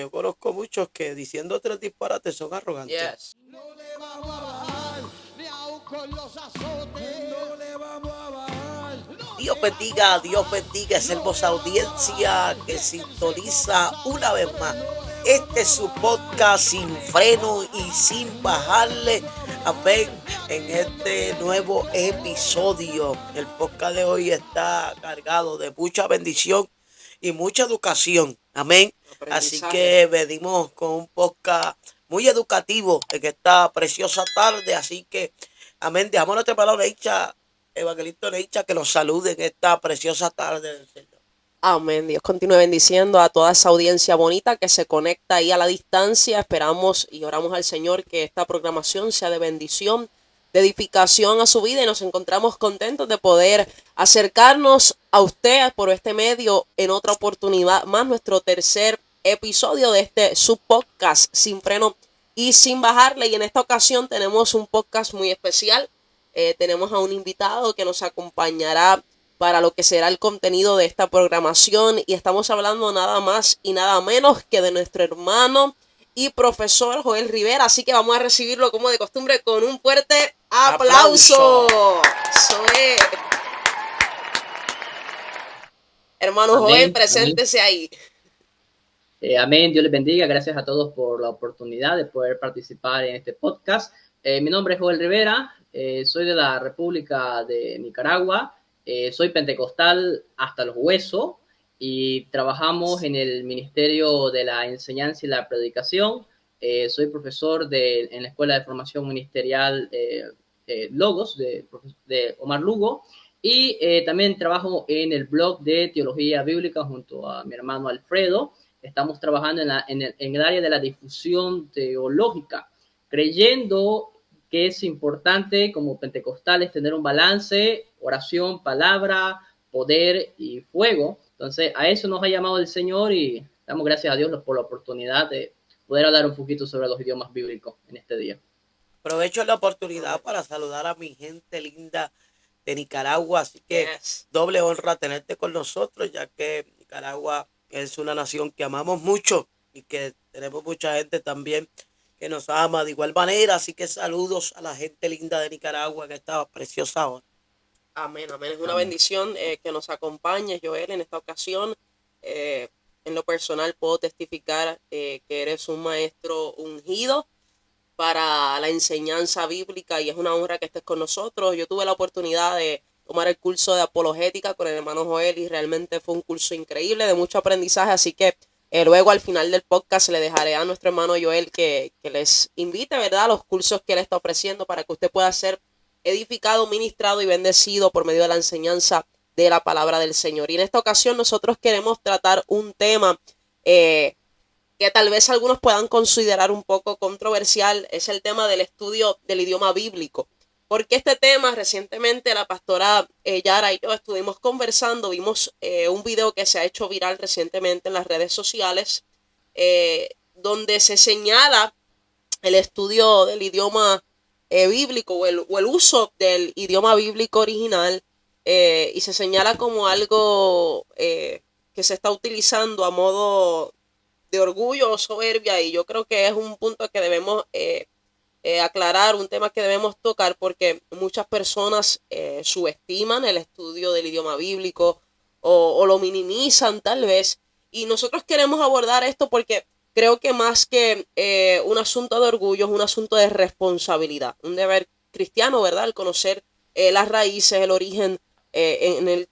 porque yo conozco muchos que diciendo tres disparates son arrogantes. Yes. No le vamos a bajar, ni aun con los azotes. No le vamos a bajar. Dios bendiga esa hermosa audiencia que sintoniza una vez más. Este es su podcast Sin Freno y Sin Bajarle. Amén. En este nuevo episodio, el podcast de hoy está cargado de mucha bendición y mucha educación. Amén. Así que venimos con un podcast muy educativo en esta preciosa tarde. Así que, amén. Dejamos nuestra palabra hecha. Evangelista Neicha, que los salude en esta preciosa tarde del Señor. Amén. Dios continúe bendiciendo a toda esa audiencia bonita que se conecta ahí a la distancia. Esperamos y oramos al Señor que esta programación sea de bendición, de edificación a su vida, y nos encontramos contentos de poder acercarnos a usted por este medio en otra oportunidad más, nuestro tercer episodio de este subpodcast Sin Freno y Sin Bajarle. Y en esta ocasión tenemos un podcast muy especial. Tenemos a un invitado que nos acompañará para lo que será el contenido de esta programación, y estamos hablando nada más y nada menos que de nuestro hermano y profesor Joel Rivera. Así que vamos a recibirlo como de costumbre con un fuerte aplauso. Eso es. Hermano Amén, Joel, preséntese ahí. Amén, Dios les bendiga. Gracias a todos por la oportunidad de poder participar en este podcast. Mi nombre es Joel Rivera, soy de la República de Nicaragua, soy pentecostal hasta los huesos y trabajamos en el Ministerio de la Enseñanza y la Predicación. Soy profesor en la Escuela de Formación Ministerial Logos de Omar Lugo, y también trabajo en el blog de Teología Bíblica junto a mi hermano Alfredo. Estamos trabajando en el área de la difusión teológica, creyendo que es importante como pentecostales tener un balance, oración, palabra, poder y fuego. Entonces a eso nos ha llamado el Señor, y damos gracias a Dios por la oportunidad de poder hablar un poquito sobre los idiomas bíblicos en este día. Aprovecho la oportunidad para saludar a mi gente linda de Nicaragua, así que doble honra tenerte con nosotros, ya que Nicaragua es una nación que amamos mucho y que tenemos mucha gente también que nos ama de igual manera. Así que saludos a la gente linda de Nicaragua en esta preciosa hora. Amén, amén. Es una bendición que nos acompañes, Joel, en esta ocasión. En lo personal puedo testificar que eres un maestro ungido para la enseñanza bíblica, y es una honra que estés con nosotros. Yo tuve la oportunidad de tomar el curso de apologética con el hermano Joel, y realmente fue un curso increíble, de mucho aprendizaje. Así que luego al final del podcast le dejaré a nuestro hermano Joel que les invite, ¿verdad?, a los cursos que él está ofreciendo para que usted pueda ser edificado, ministrado y bendecido por medio de la enseñanza de la palabra del Señor. Y en esta ocasión nosotros queremos tratar un tema que tal vez algunos puedan considerar un poco controversial. Es el tema del estudio del idioma bíblico. Porque este tema, recientemente la pastora Yara y yo estuvimos conversando, vimos un video que se ha hecho viral recientemente en las redes sociales, donde se señala el estudio del idioma bíblico o el uso del idioma bíblico original, y se señala como algo que se está utilizando a modo de orgullo o soberbia, y yo creo que es un punto que debemos aclarar, un tema que debemos tocar, porque muchas personas subestiman el estudio del idioma bíblico o lo minimizan tal vez, y nosotros queremos abordar esto porque creo que más que un asunto de orgullo es un asunto de responsabilidad, un deber cristiano, ¿verdad?, el conocer las raíces, el origen del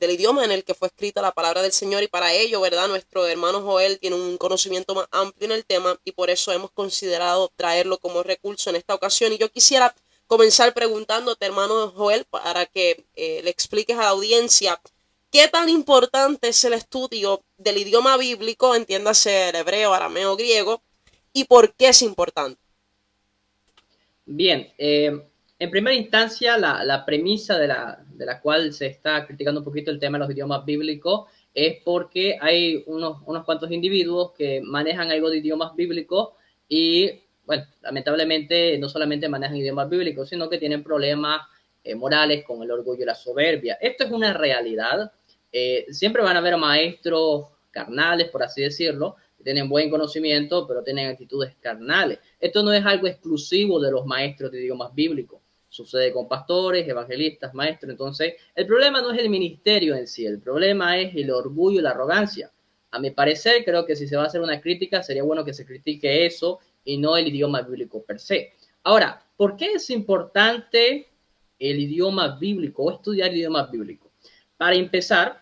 idioma en el que fue escrita la palabra del Señor. Y para ello, ¿verdad?, nuestro hermano Joel tiene un conocimiento más amplio en el tema, y por eso hemos considerado traerlo como recurso en esta ocasión. Y yo quisiera comenzar preguntándote, hermano Joel, para que le expliques a la audiencia qué tan importante es el estudio del idioma bíblico, entiéndase el hebreo, arameo, griego, y por qué es importante. Bien, en primera instancia, la premisa de la cual se está criticando un poquito el tema de los idiomas bíblicos es porque hay unos cuantos individuos que manejan algo de idiomas bíblicos y, bueno, lamentablemente no solamente manejan idiomas bíblicos, sino que tienen problemas morales con el orgullo y la soberbia. Esto es una realidad. Siempre van a haber maestros carnales, por así decirlo, tienen buen conocimiento, pero tienen actitudes carnales. Esto no es algo exclusivo de los maestros de idiomas bíblicos. Sucede con pastores, evangelistas, maestros. Entonces, el problema no es el ministerio en sí, el problema es el orgullo y la arrogancia. A mi parecer, creo que si se va a hacer una crítica, sería bueno que se critique eso y no el idioma bíblico per se. Ahora, ¿por qué es importante el idioma bíblico o estudiar idiomas bíblicos? Para empezar,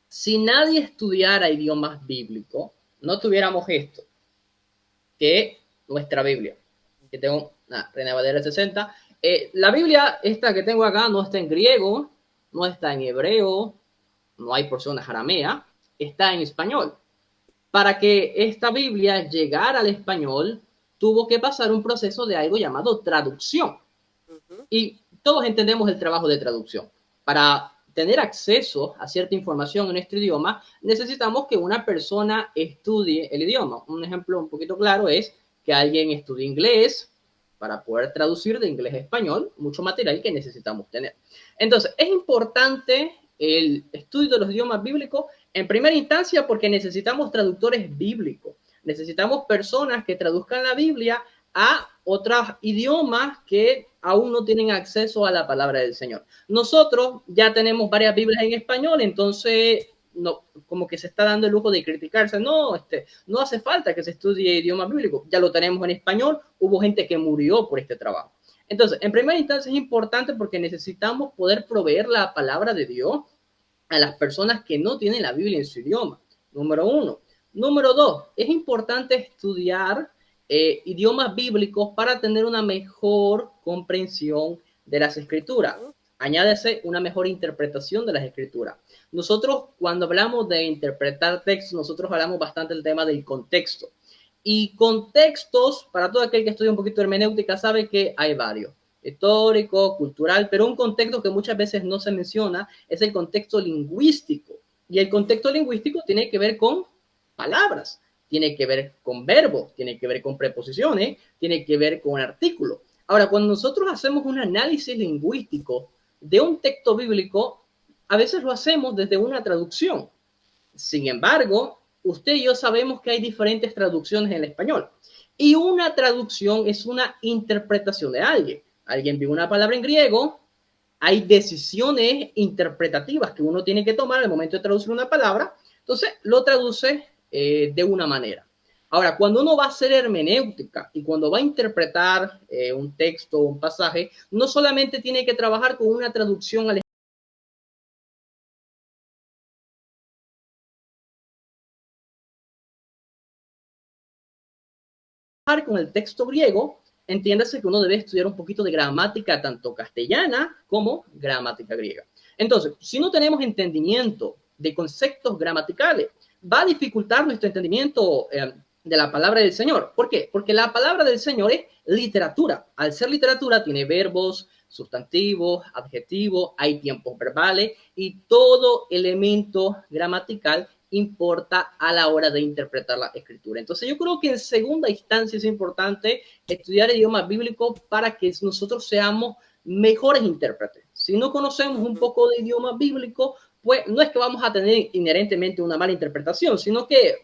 si nadie estudiara idiomas bíblicos, no tuviéramos esto, que es nuestra Biblia, que tengo una Reina Valera 60. La Biblia, esta que tengo acá, no está en griego, no está en hebreo, no hay porciones aramea, está en español. Para que esta Biblia llegara al español, tuvo que pasar un proceso de algo llamado traducción. Y todos entendemos el trabajo de traducción. Para tener acceso a cierta información en nuestro idioma, necesitamos que una persona estudie el idioma. Un ejemplo un poquito claro es que alguien estudie inglés para poder traducir de inglés a español, mucho material que necesitamos tener. Entonces, es importante el estudio de los idiomas bíblicos en primera instancia porque necesitamos traductores bíblicos. Necesitamos personas que traduzcan la Biblia a otros idiomas que aún no tienen acceso a la palabra del Señor. Nosotros ya tenemos varias Biblias en español, entonces no, como que se está dando el lujo de criticarse. No, no hace falta que se estudie idioma bíblico, ya lo tenemos en español, hubo gente que murió por este trabajo. Entonces, en primera instancia es importante porque necesitamos poder proveer la palabra de Dios a las personas que no tienen la Biblia en su idioma. Número uno. Número dos, es importante estudiar idiomas bíblicos para tener una mejor comprensión de las escrituras. Añádese una mejor interpretación de las escrituras. Nosotros cuando hablamos de interpretar textos, nosotros hablamos bastante del tema del contexto. Y contextos, para todo aquel que estudia un poquito de hermenéutica, sabe que hay varios. Histórico, cultural, pero un contexto que muchas veces no se menciona es el contexto lingüístico. Y el contexto lingüístico tiene que ver con palabras, tiene que ver con verbos, tiene que ver con preposiciones, tiene que ver con artículos. Ahora, cuando nosotros hacemos un análisis lingüístico de un texto bíblico, a veces lo hacemos desde una traducción. Sin embargo, usted y yo sabemos que hay diferentes traducciones en el español. Y una traducción es una interpretación de alguien. Alguien vio una palabra en griego, hay decisiones interpretativas que uno tiene que tomar al momento de traducir una palabra, entonces lo traduce de una manera. Ahora, cuando uno va a hacer hermenéutica y cuando va a interpretar un texto o un pasaje, no solamente tiene que trabajar con una traducción al con el texto griego, entiéndase que uno debe estudiar un poquito de gramática tanto castellana como gramática griega. Entonces, si no tenemos entendimiento de conceptos gramaticales, va a dificultar nuestro entendimiento de la palabra del Señor. ¿Por qué? Porque la palabra del Señor es literatura. Al ser literatura tiene verbos, sustantivos, adjetivos, hay tiempos verbales y todo elemento gramatical importa a la hora de interpretar la escritura. Entonces yo creo que en segunda instancia es importante estudiar idiomas bíblicos para que nosotros seamos mejores intérpretes. Si no conocemos un poco de idioma bíblico, pues no es que vamos a tener inherentemente una mala interpretación, sino que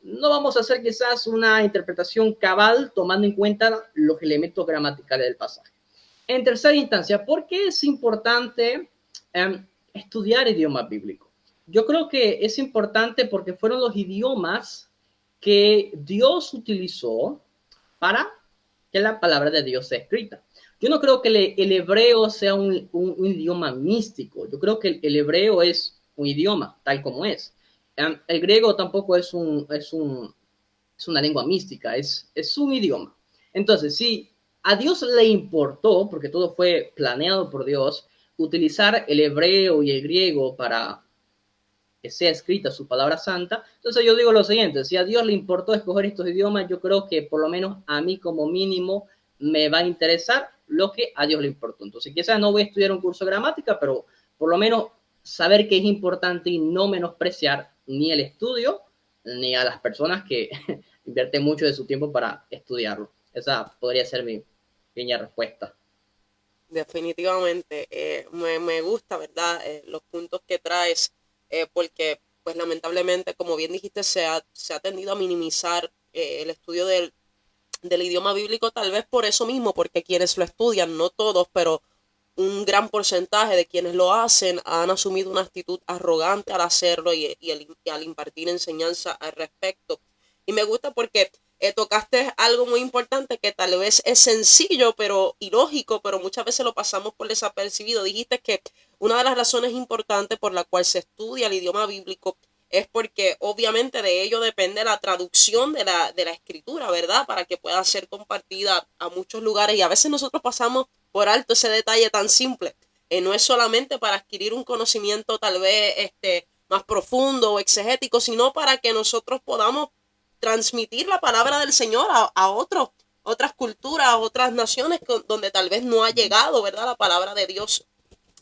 no vamos a hacer quizás una interpretación cabal tomando en cuenta los elementos gramaticales del pasaje. En tercera instancia, ¿por qué es importante estudiar idiomas bíblicos? Yo creo que es importante porque fueron los idiomas que Dios utilizó para que la palabra de Dios sea escrita. Yo no creo que el hebreo sea un idioma místico. Yo creo que el hebreo es un idioma, tal como es. El griego tampoco es una lengua mística, es un idioma. Entonces, si a Dios le importó, porque todo fue planeado por Dios, utilizar el hebreo y el griego para que sea escrita su palabra santa. Entonces yo digo lo siguiente, si a Dios le importó escoger estos idiomas, yo creo que por lo menos a mí como mínimo me va a interesar lo que a Dios le importó. Entonces quizás no voy a estudiar un curso de gramática, pero por lo menos saber que es importante y no menospreciar ni el estudio ni a las personas que invierten mucho de su tiempo para estudiarlo. Esa podría ser mi pequeña respuesta. Definitivamente, me gusta, ¿verdad? Los puntos que traes, porque pues lamentablemente, como bien dijiste, se ha tendido a minimizar el estudio del idioma bíblico, tal vez por eso mismo, porque quienes lo estudian, no todos, pero un gran porcentaje de quienes lo hacen han asumido una actitud arrogante al hacerlo y al impartir enseñanza al respecto. Y me gusta porque tocaste algo muy importante que tal vez es sencillo pero ilógico, pero muchas veces lo pasamos por desapercibido. Dijiste que una de las razones importantes por la cual se estudia el idioma bíblico es porque obviamente de ello depende la traducción de la escritura, ¿verdad? Para que pueda ser compartida a muchos lugares, y a veces nosotros pasamos por alto ese detalle tan simple. No es solamente para adquirir un conocimiento tal vez más profundo o exegético, sino para que nosotros podamos transmitir la palabra del Señor a otras culturas, otras naciones donde tal vez no ha llegado, ¿verdad? La palabra de Dios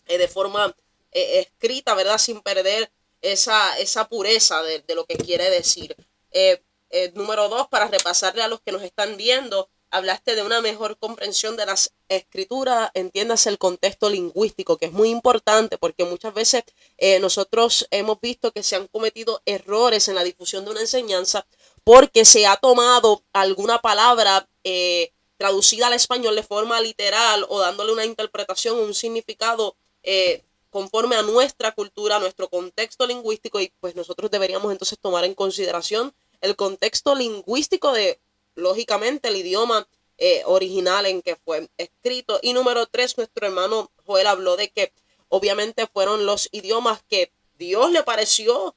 de forma escrita, ¿verdad? Sin perder esa pureza de lo que quiere decir. Número 2, para repasarle a los que nos están viendo, hablaste de una mejor comprensión de las escrituras, entiendas el contexto lingüístico, que es muy importante porque muchas veces nosotros hemos visto que se han cometido errores en la difusión de una enseñanza porque se ha tomado alguna palabra traducida al español de forma literal o dándole una interpretación o un significado conforme a nuestra cultura, a nuestro contexto lingüístico, y pues nosotros deberíamos entonces tomar en consideración el contexto lingüístico de, lógicamente, el idioma original en que fue escrito. Y número 3, nuestro hermano Joel habló de que obviamente fueron los idiomas que Dios le pareció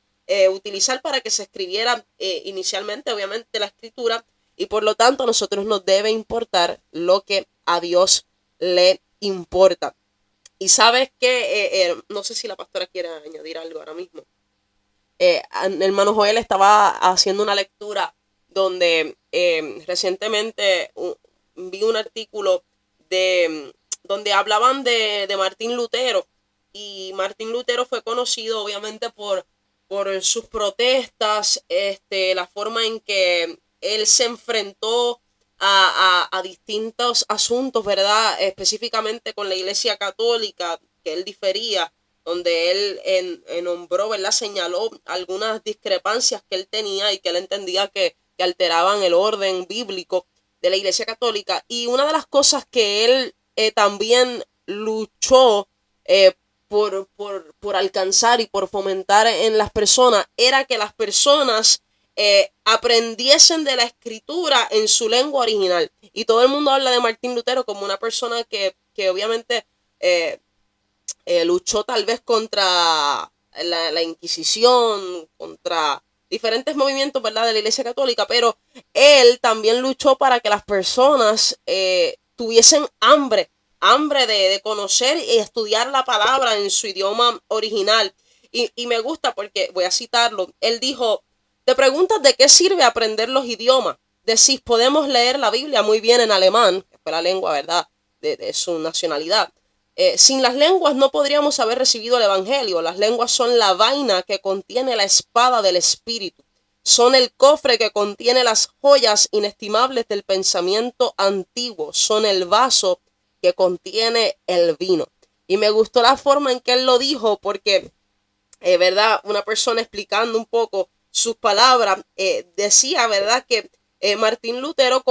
utilizar para que se escribiera inicialmente, obviamente, la escritura, y por lo tanto a nosotros nos debe importar lo que a Dios le importa. Y sabes que, no sé si la pastora quiere añadir algo ahora mismo. El hermano Joel estaba haciendo una lectura donde recientemente vi un artículo donde hablaban de Martín Lutero. Y Martín Lutero fue conocido obviamente por sus protestas, la forma en que él se enfrentó a distintos asuntos, ¿verdad? Específicamente con la Iglesia Católica, que él difería, donde él nombró, ¿verdad? Señaló algunas discrepancias que él tenía y que él entendía que alteraban el orden bíblico de la Iglesia Católica. Y una de las cosas que él también luchó por alcanzar y por fomentar en las personas era que las personas aprendiesen de la escritura en su lengua original. Y todo el mundo habla de Martín Lutero como una persona que obviamente luchó tal vez contra la Inquisición, contra diferentes movimientos, ¿verdad?, de la Iglesia Católica, pero él también luchó para que las personas tuviesen hambre de conocer y estudiar la palabra en su idioma original. Y me gusta porque, voy a citarlo, él dijo: te preguntas de qué sirve aprender los idiomas. Decís, podemos leer la Biblia muy bien en alemán, que fue la lengua, ¿verdad?, de su nacionalidad. Sin las lenguas no podríamos haber recibido el Evangelio. Las lenguas son la vaina que contiene la espada del Espíritu. Son el cofre que contiene las joyas inestimables del pensamiento antiguo. Son el vaso que contiene el vino. Y me gustó la forma en que él lo dijo porque, ¿verdad?, una persona explicando un poco sus palabras, decía, ¿verdad?, que Martín Lutero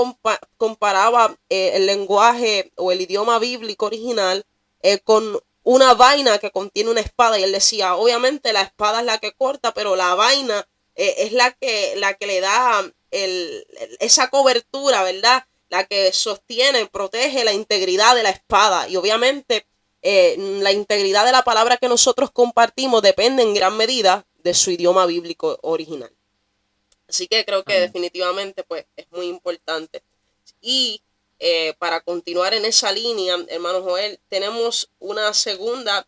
comparaba el lenguaje o el idioma bíblico original con una vaina que contiene una espada, y él decía, obviamente la espada es la que corta, pero la vaina es la que le da esa cobertura, ¿verdad?, la que sostiene, protege la integridad de la espada. Y obviamente la integridad de la palabra que nosotros compartimos depende en gran medida de su idioma bíblico original. Así que creo que definitivamente pues es muy importante. Y para continuar en esa línea, hermano Joel, tenemos una segunda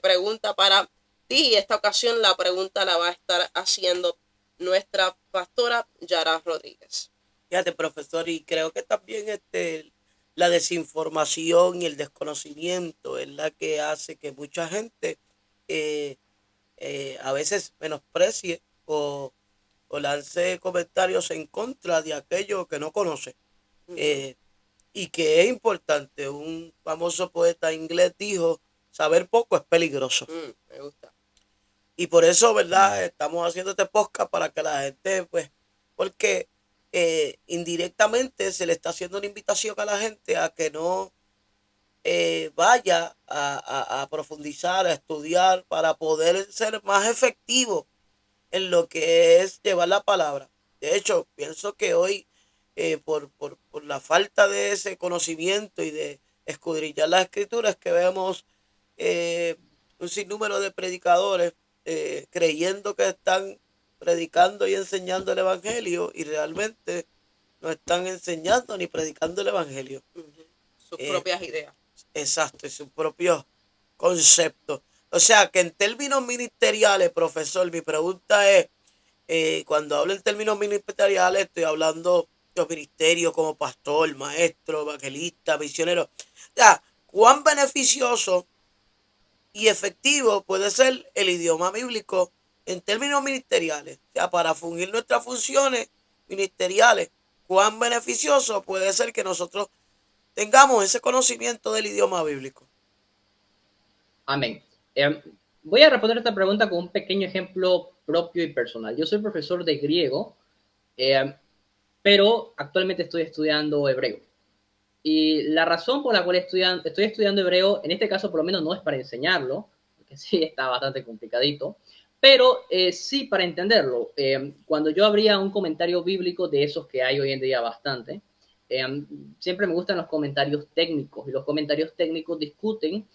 pregunta para ti. Esta ocasión la pregunta la va a estar haciendo nuestra pastora Yara Rodríguez. Fíjate, profesor, y creo que también la desinformación y el desconocimiento es la que hace que mucha gente a veces menosprecie o lance comentarios en contra de aquello que no conoce. Y que es importante. Un famoso poeta inglés dijo, saber poco es peligroso. Me gusta. Y por eso, ¿verdad? Estamos haciendo este podcast para que la gente, pues, porque indirectamente se le está haciendo una invitación a la gente a que no vaya a profundizar, a estudiar, para poder ser más efectivo en lo que es llevar la palabra. De hecho, pienso que hoy, por la falta de ese conocimiento y de escudriñar las escrituras, que vemos eh, un sinnúmero de predicadores creyendo que están predicando y enseñando el Evangelio y realmente no están enseñando ni predicando el Evangelio. Sus Eh, propias ideas. Exacto, y sus propios conceptos. O sea que en términos ministeriales, profesor, mi pregunta es, cuando hablo en términos ministeriales, estoy hablando de los ministerios como pastor, maestro, evangelista, misionero. O sea, cuán beneficioso y efectivo puede ser el idioma bíblico en términos ministeriales. O sea, para fungir nuestras funciones ministeriales, cuán beneficioso puede ser que nosotros tengamos ese conocimiento del idioma bíblico. Amén. Voy a responder esta pregunta con un pequeño ejemplo propio y personal. Yo soy profesor de griego, eh, pero actualmente estoy estudiando hebreo. Y la razón por la cual estoy estudiando hebreo, en este caso por lo menos no es para enseñarlo, porque sí está bastante complicadito, pero sí para entenderlo. Cuando yo abría un comentario bíblico de esos que hay hoy en día bastante, eh, siempre me gustan los comentarios técnicos, y los comentarios técnicos discuten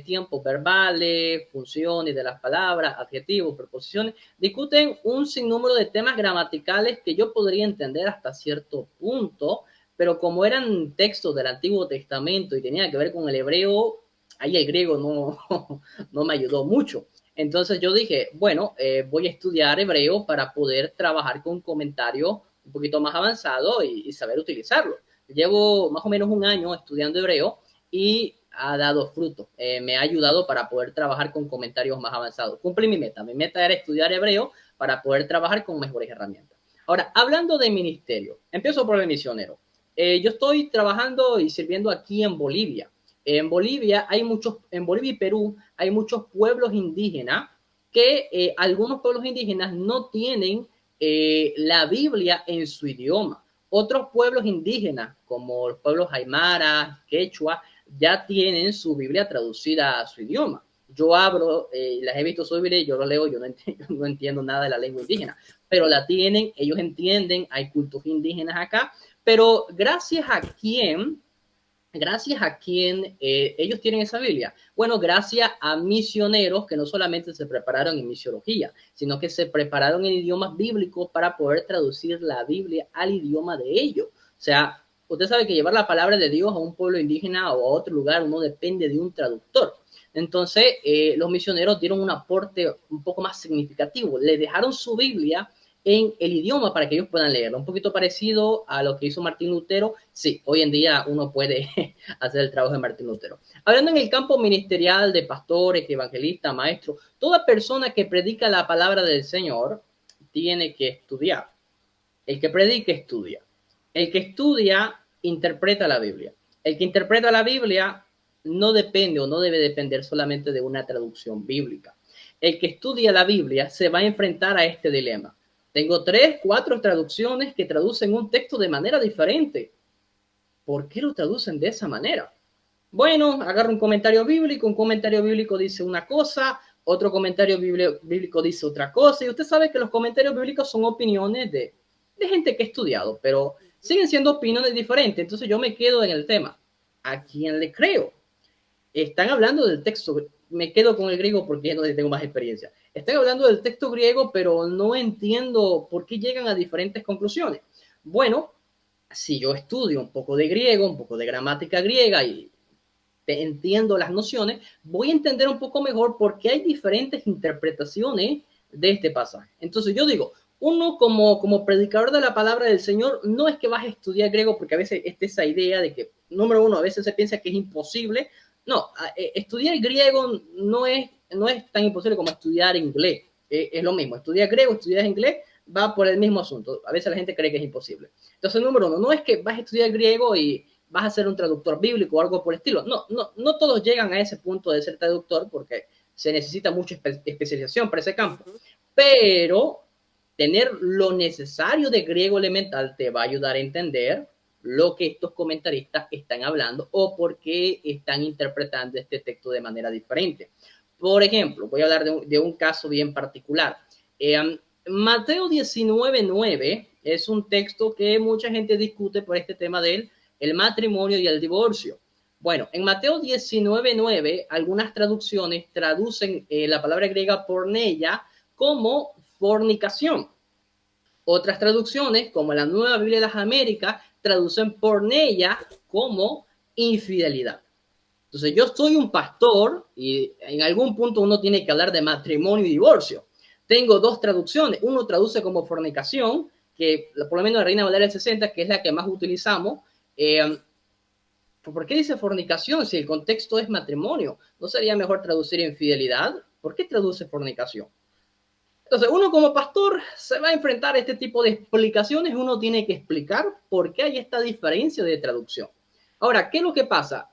tiempos verbales, funciones de las palabras, adjetivos, preposiciones, discuten un sinnúmero de temas gramaticales que yo podría entender hasta cierto punto, pero como eran textos del Antiguo Testamento y tenía que ver con el hebreo, ahí el griego no me ayudó mucho. Entonces yo dije, bueno, voy a estudiar hebreo para poder trabajar con comentarios un poquito más avanzados y saber utilizarlo. Llevo más o menos un año estudiando hebreo y ha dado fruto. Me ha ayudado para poder trabajar con comentarios más avanzados. Cumplí mi meta. Mi meta era estudiar hebreo para poder trabajar con mejores herramientas. Ahora, hablando de ministerio, empiezo por el misionero. Yo estoy trabajando y sirviendo aquí en Bolivia. En Bolivia en Bolivia y Perú hay muchos pueblos indígenas que algunos pueblos indígenas no tienen la Biblia en su idioma. Otros pueblos indígenas, como los pueblos aymara, quechua, ya tienen su Biblia traducida a su idioma. Yo abro, las he visto su Biblia, yo lo leo, yo no entiendo nada de la lengua indígena, pero la tienen, ellos entienden, hay cultos indígenas acá, pero gracias a quién ellos tienen esa Biblia. Bueno, gracias a misioneros que no solamente se prepararon en misiología, sino que se prepararon en idiomas bíblicos para poder traducir la Biblia al idioma de ellos. O sea, usted sabe que llevar la palabra de Dios a un pueblo indígena o a otro lugar no depende de un traductor. Entonces, los misioneros dieron un aporte un poco más significativo. Le dejaron su Biblia en el idioma para que ellos puedan leerlo. Un poquito parecido a lo que hizo Martín Lutero. Sí, hoy en día uno puede hacer el trabajo de Martín Lutero. Hablando en el campo ministerial de pastores, evangelistas, maestros, toda persona que predica la palabra del Señor tiene que estudiar. El que predica estudia. El que estudia interpreta la Biblia. El que interpreta la Biblia no depende o no debe depender solamente de una traducción bíblica. El que estudia la Biblia se va a enfrentar a este dilema. Tengo 3, 4 traducciones que traducen un texto de manera diferente. ¿Por qué lo traducen de esa manera? Bueno, agarro un comentario bíblico dice una cosa, otro comentario bíblico dice otra cosa, y usted sabe que los comentarios bíblicos son opiniones de gente que ha estudiado, pero siguen siendo opiniones diferentes, entonces yo me quedo en el tema. ¿A quién le creo? Están hablando del texto, me quedo con el griego porque es donde tengo más experiencia. Están hablando del texto griego, pero no entiendo por qué llegan a diferentes conclusiones. Bueno, si yo estudio un poco de griego, un poco de gramática griega y entiendo las nociones, voy a entender un poco mejor por qué hay diferentes interpretaciones de este pasaje. Entonces yo digo, uno como predicador de la palabra del Señor, no es que vas a estudiar griego, porque a veces está esa idea de que, número uno, a veces se piensa que es imposible. No, estudiar griego no es tan imposible como estudiar inglés. Es lo mismo, estudiar griego, estudiar inglés, va por el mismo asunto. A veces la gente cree que es imposible. Entonces, número uno, no es que vas a estudiar griego y vas a ser un traductor bíblico o algo por el estilo. No todos llegan a ese punto de ser traductor porque se necesita mucha especialización para ese campo, Ujú. pero tener lo necesario de griego elemental te va a ayudar a entender lo que estos comentaristas están hablando o por qué están interpretando este texto de manera diferente. Por ejemplo, voy a hablar de un caso bien particular. Mateo 19:9 es un texto que mucha gente discute por este tema del el matrimonio y el divorcio. Bueno, en Mateo 19:9, algunas traducciones traducen la palabra griega porneia como fornicación. Otras traducciones, como la Nueva Biblia de las Américas, traducen porneia como infidelidad. Entonces, yo soy un pastor y en algún punto uno tiene que hablar de matrimonio y divorcio. Tengo dos traducciones. Uno traduce como fornicación, que por lo menos la Reina Valera del 60, que es la que más utilizamos. ¿Por qué dice fornicación si el contexto es matrimonio? ¿No sería mejor traducir infidelidad? ¿Por qué traduce fornicación? Entonces, uno como pastor se va a enfrentar a este tipo de explicaciones. Uno tiene que explicar por qué hay esta diferencia de traducción. Ahora, ¿qué es lo que pasa?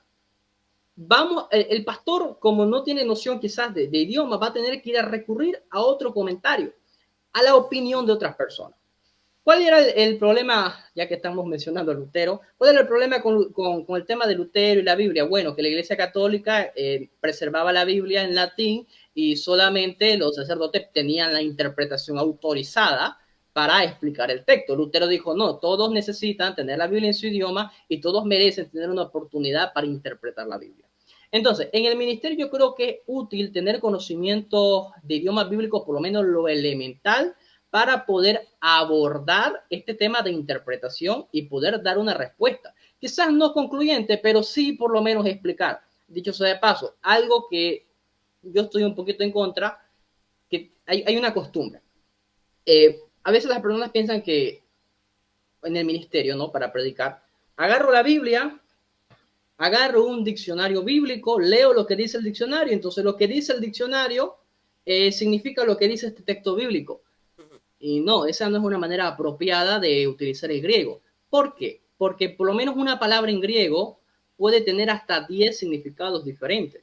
El pastor, como no tiene noción quizás de idioma, va a tener que ir a recurrir a otro comentario, a la opinión de otras personas. ¿Cuál era el problema, ya que estamos mencionando a Lutero? ¿Cuál era el problema con el tema de Lutero y la Biblia? Bueno, que la Iglesia Católica preservaba la Biblia en latín y solamente los sacerdotes tenían la interpretación autorizada para explicar el texto. Lutero dijo, no, todos necesitan tener la Biblia en su idioma y todos merecen tener una oportunidad para interpretar la Biblia. Entonces, en el ministerio yo creo que es útil tener conocimiento de idiomas bíblicos, por lo menos lo elemental, para poder abordar este tema de interpretación y poder dar una respuesta. Quizás no concluyente, pero sí por lo menos explicar. Dicho sea de paso, algo que yo estoy un poquito en contra, que hay una costumbre. A veces las personas piensan que en el ministerio, ¿no? Para predicar, agarro la Biblia, agarro un diccionario bíblico, leo lo que dice el diccionario, entonces lo que dice el diccionario significa lo que dice este texto bíblico. Y no, esa no es una manera apropiada de utilizar el griego. ¿Por qué? Porque por lo menos una palabra en griego puede tener hasta 10 significados diferentes.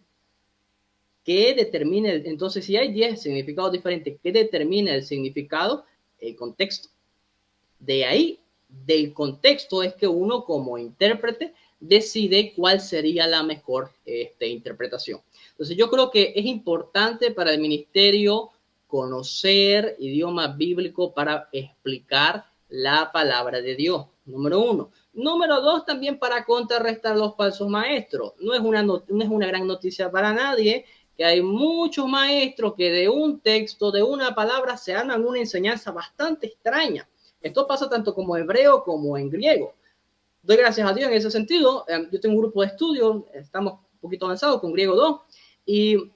¿Qué determina entonces, si hay 10 significados diferentes, ¿qué determina el significado? El contexto. De ahí, del contexto, es que uno como intérprete decide cuál sería la mejor interpretación. Entonces, yo creo que es importante para el ministerio conocer idioma bíblico para explicar la palabra de Dios, número uno. Número dos, también para contrarrestar los falsos maestros. No es una gran noticia para nadie que hay muchos maestros que de un texto, de una palabra, se arman una enseñanza bastante extraña. Esto pasa tanto como hebreo como en griego. Doy gracias a Dios en ese sentido. Yo tengo un grupo de estudio, estamos un poquito avanzados con griego 2, y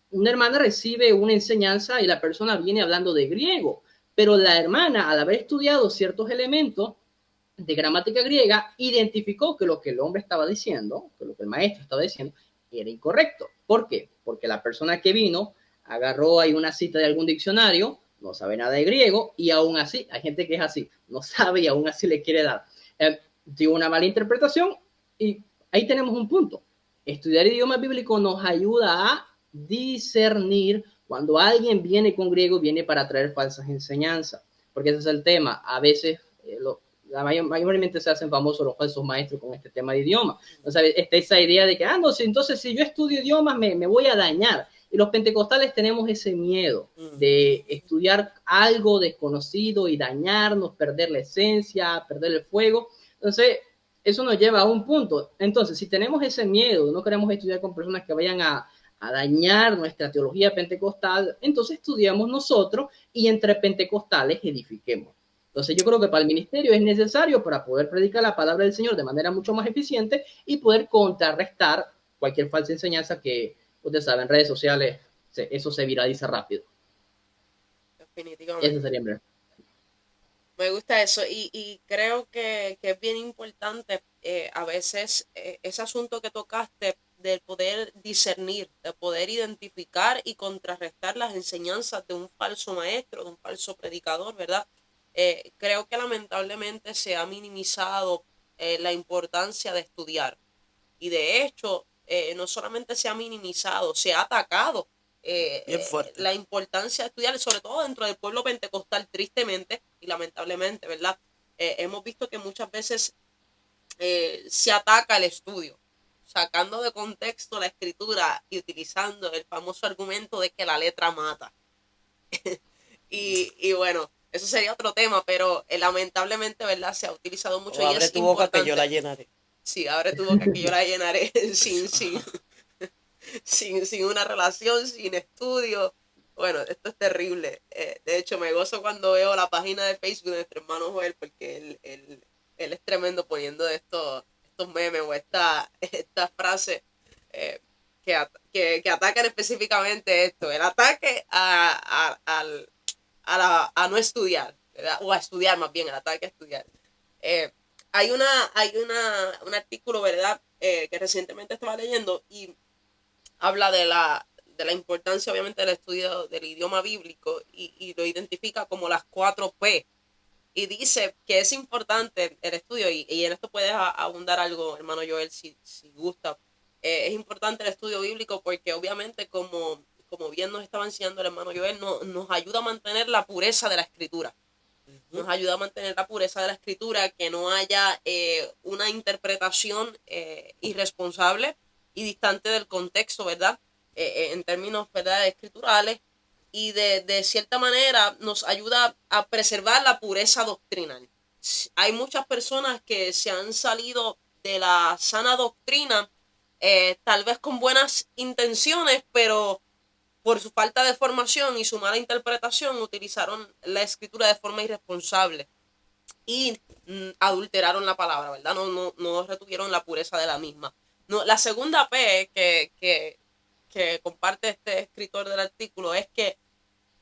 una hermana recibe una enseñanza y la persona viene hablando de griego, pero la hermana, al haber estudiado ciertos elementos de gramática griega, identificó que lo que el hombre estaba diciendo, que lo que el maestro estaba diciendo, era incorrecto. ¿Por qué? Porque la persona que vino agarró ahí una cita de algún diccionario, no sabe nada de griego y aún así, hay gente que es así, no sabe y aún así le quiere dar. Dio una mala interpretación y ahí tenemos un punto. Estudiar idioma bíblico nos ayuda a discernir cuando alguien viene con griego, viene para traer falsas enseñanzas, porque ese es el tema. A veces mayormente se hacen famosos los falsos maestros con este tema de idioma. O sea, está esa idea de que, no, entonces si yo estudio idiomas me voy a dañar. Y los pentecostales tenemos ese miedo de estudiar algo desconocido y dañarnos, perder la esencia, perder el fuego. Entonces, eso nos lleva a un punto. Entonces, si tenemos ese miedo, no queremos estudiar con personas que vayan a dañar nuestra teología pentecostal, entonces estudiamos nosotros y entre pentecostales edifiquemos. Entonces yo creo que para el ministerio es necesario para poder predicar la palabra del Señor de manera mucho más eficiente y poder contrarrestar cualquier falsa enseñanza que, ustedes saben, en redes sociales eso se viraliza rápido. Definitivamente. Eso sería en breve. Me gusta eso y creo que es bien importante a veces ese asunto que tocaste de poder discernir, de poder identificar y contrarrestar las enseñanzas de un falso maestro, de un falso predicador, ¿verdad? Creo que lamentablemente se ha minimizado la importancia de estudiar y de hecho no solamente se ha minimizado, se ha atacado Bien fuerte. la importancia de estudiar, sobre todo dentro del pueblo pentecostal, tristemente y lamentablemente, ¿verdad? Hemos visto que muchas veces se ataca el estudio, sacando de contexto la escritura y utilizando el famoso argumento de que la letra mata. y bueno, eso sería otro tema, pero lamentablemente, ¿verdad? Se ha utilizado mucho O y abre es tu boca importante. que yo la llenaré. Sí, abre tu boca que yo la llenaré sin una relación, sin estudio. Bueno, esto es terrible. De hecho, me gozo cuando veo la página de Facebook de nuestro hermano Joel, porque él es tremendo poniendo estos memes o esta frase que atacan específicamente esto, el ataque a no estudiar, ¿verdad? O a estudiar más bien, el ataque a estudiar. Hay un artículo, ¿verdad? Que recientemente estaba leyendo y habla de la importancia, obviamente, del estudio del idioma bíblico y lo identifica como las 4 P. Y dice que es importante el estudio, y en esto puedes abundar algo, hermano Joel, si gusta. Es importante el estudio bíblico porque obviamente, como bien nos estaba enseñando el hermano Joel, nos ayuda a mantener la pureza de la escritura. Nos ayuda a mantener la pureza de la escritura, que no haya una interpretación irresponsable y distante del contexto, ¿verdad? En términos, ¿verdad?, escriturales, y de cierta manera nos ayuda a preservar la pureza doctrinal. Hay muchas personas que se han salido de la sana doctrina, tal vez con buenas intenciones, pero por su falta de formación y su mala interpretación utilizaron la escritura de forma irresponsable y adulteraron la palabra, ¿verdad? No retuvieron la pureza de la misma. No, la segunda P que comparte este escritor del artículo es que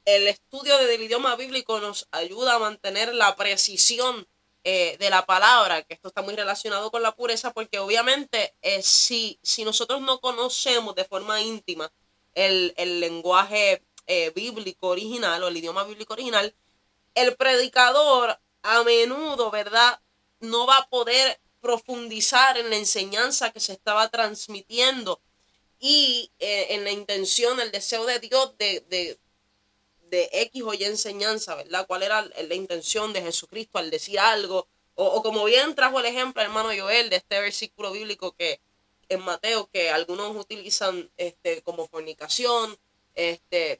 el estudio del idioma bíblico nos ayuda a mantener la precisión de la palabra, que esto está muy relacionado con la pureza, porque obviamente si nosotros no conocemos de forma íntima el lenguaje bíblico original o el idioma bíblico original, el predicador a menudo, ¿verdad?, no va a poder profundizar en la enseñanza que se estaba transmitiendo y en la intención, el deseo de Dios de X o Y enseñanza, ¿verdad? ¿Cuál era la intención de Jesucristo al decir algo? O como bien trajo el ejemplo el hermano Joel de este versículo bíblico que en Mateo, que algunos utilizan como fornicación,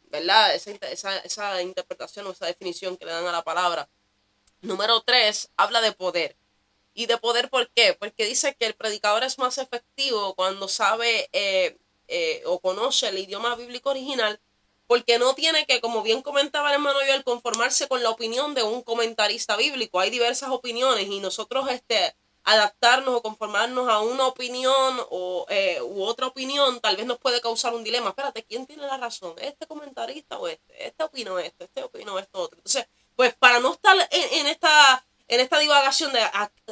¿verdad? Esa interpretación o esa definición que le dan a la palabra. Número 3, habla de poder. ¿Y de poder por qué? Porque dice que el predicador es más efectivo cuando sabe o conoce el idioma bíblico original, porque no tiene que, como bien comentaba el hermano Joel, conformarse con la opinión de un comentarista bíblico. Hay diversas opiniones y nosotros adaptarnos o conformarnos a una opinión u otra opinión tal vez nos puede causar un dilema. Espérate, ¿quién tiene la razón? ¿Este comentarista o este? Este opinó esto, este opinó esto otro. Entonces, pues para no estar en esta divagación de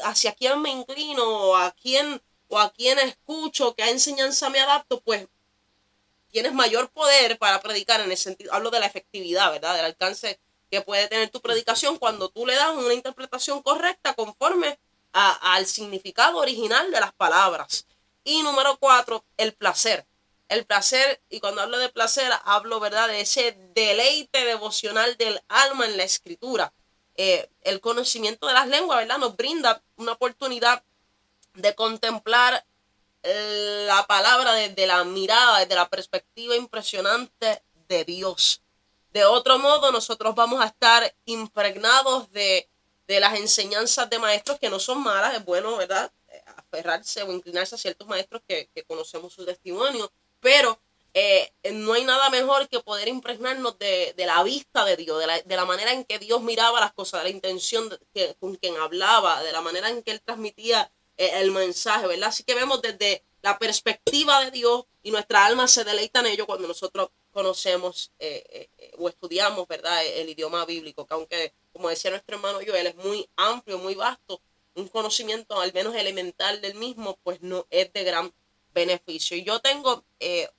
hacia quién me inclino o a quién escucho, que a enseñanza me adapto, pues tienes mayor poder para predicar en el sentido, hablo de la efectividad, ¿verdad? Del alcance que puede tener tu predicación cuando tú le das una interpretación correcta conforme al significado original de las palabras. Y número 4, el placer. El placer, y cuando hablo de placer, hablo, ¿verdad?, de ese deleite devocional del alma en la escritura. El conocimiento de las lenguas, ¿verdad?, nos brinda una oportunidad de contemplar la palabra desde la mirada, desde la perspectiva impresionante de Dios. De otro modo, nosotros vamos a estar impregnados de las enseñanzas de maestros que no son malas. Es bueno, ¿verdad?, aferrarse o inclinarse a ciertos maestros que conocemos su testimonio, pero no hay nada mejor que poder impregnarnos de la vista de Dios, de la manera en que Dios miraba las cosas, de la intención con quien hablaba, de la manera en que Él transmitía el mensaje, ¿verdad? Así que vemos desde la perspectiva de Dios y nuestra alma se deleita en ello cuando nosotros conocemos o estudiamos, ¿verdad?, el idioma bíblico, que aunque, como decía nuestro hermano Joel, es muy amplio, muy vasto, un conocimiento al menos elemental del mismo, pues no es de gran beneficio. Y yo tengo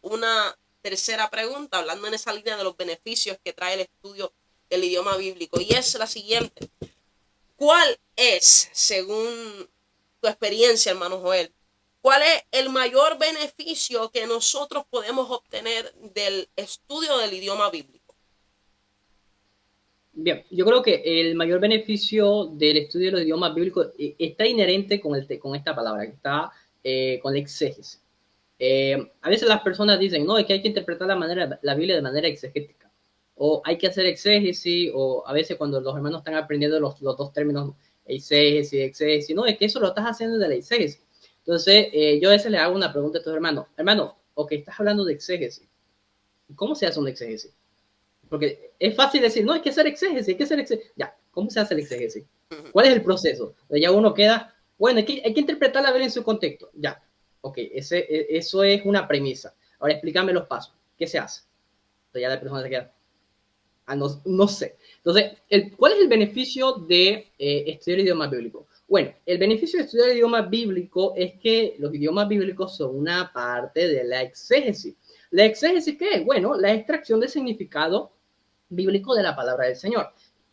una tercera pregunta, hablando en esa línea de los beneficios que trae el estudio del idioma bíblico, y es la siguiente: ¿cuál es, según tu experiencia, hermano Joel, ¿Cuál es el mayor beneficio que nosotros podemos obtener del estudio del idioma bíblico? Bien, yo creo que el mayor beneficio del estudio de los idiomas bíblicos está inherente con esta palabra, que está con la exégesis. A veces las personas dicen, no, es que hay que interpretar la Biblia de manera exegética, o hay que hacer exégesis, o a veces cuando los hermanos están aprendiendo los dos términos, exégesis, exégesis, no, es que eso lo estás haciendo de la exégesis. Entonces, yo a veces le hago una pregunta a estos hermanos, hermano, ok, estás hablando de exégesis, ¿cómo se hace una exégesis? Porque es fácil decir, no, hay que hacer exégesis, hay que hacer exégesis. Ya, ¿cómo se hace el exégesis? ¿Cuál es el proceso? Ya uno queda, bueno, hay que interpretar la Biblia en su contexto. Ya, ok, eso es una premisa. Ahora explícame los pasos. ¿Qué se hace? Entonces ya la persona se queda, no sé. Entonces, ¿cuál es el beneficio de estudiar idiomas bíblicos? Bueno, el beneficio de estudiar el idioma bíblico es que los idiomas bíblicos son una parte de la exégesis. ¿La exégesis qué es? Bueno, la extracción de significado bíblico de la palabra del Señor.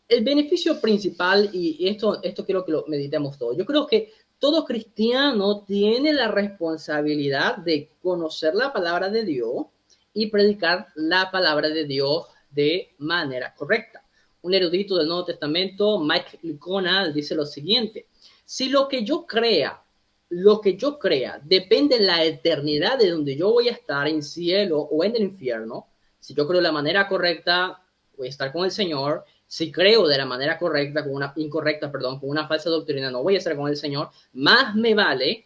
El beneficio principal, y esto quiero que lo meditemos todos, yo creo que todo cristiano tiene la responsabilidad de conocer la palabra de Dios y predicar la palabra de Dios de manera correcta. Un erudito del Nuevo Testamento, Mike Licona, dice lo siguiente: si lo que yo crea depende de la eternidad de donde yo voy a estar, en cielo o en el infierno, si yo creo de la manera correcta, voy a estar con el Señor. Si creo de la manera correcta, con una falsa doctrina, no voy a estar con el Señor. Más me vale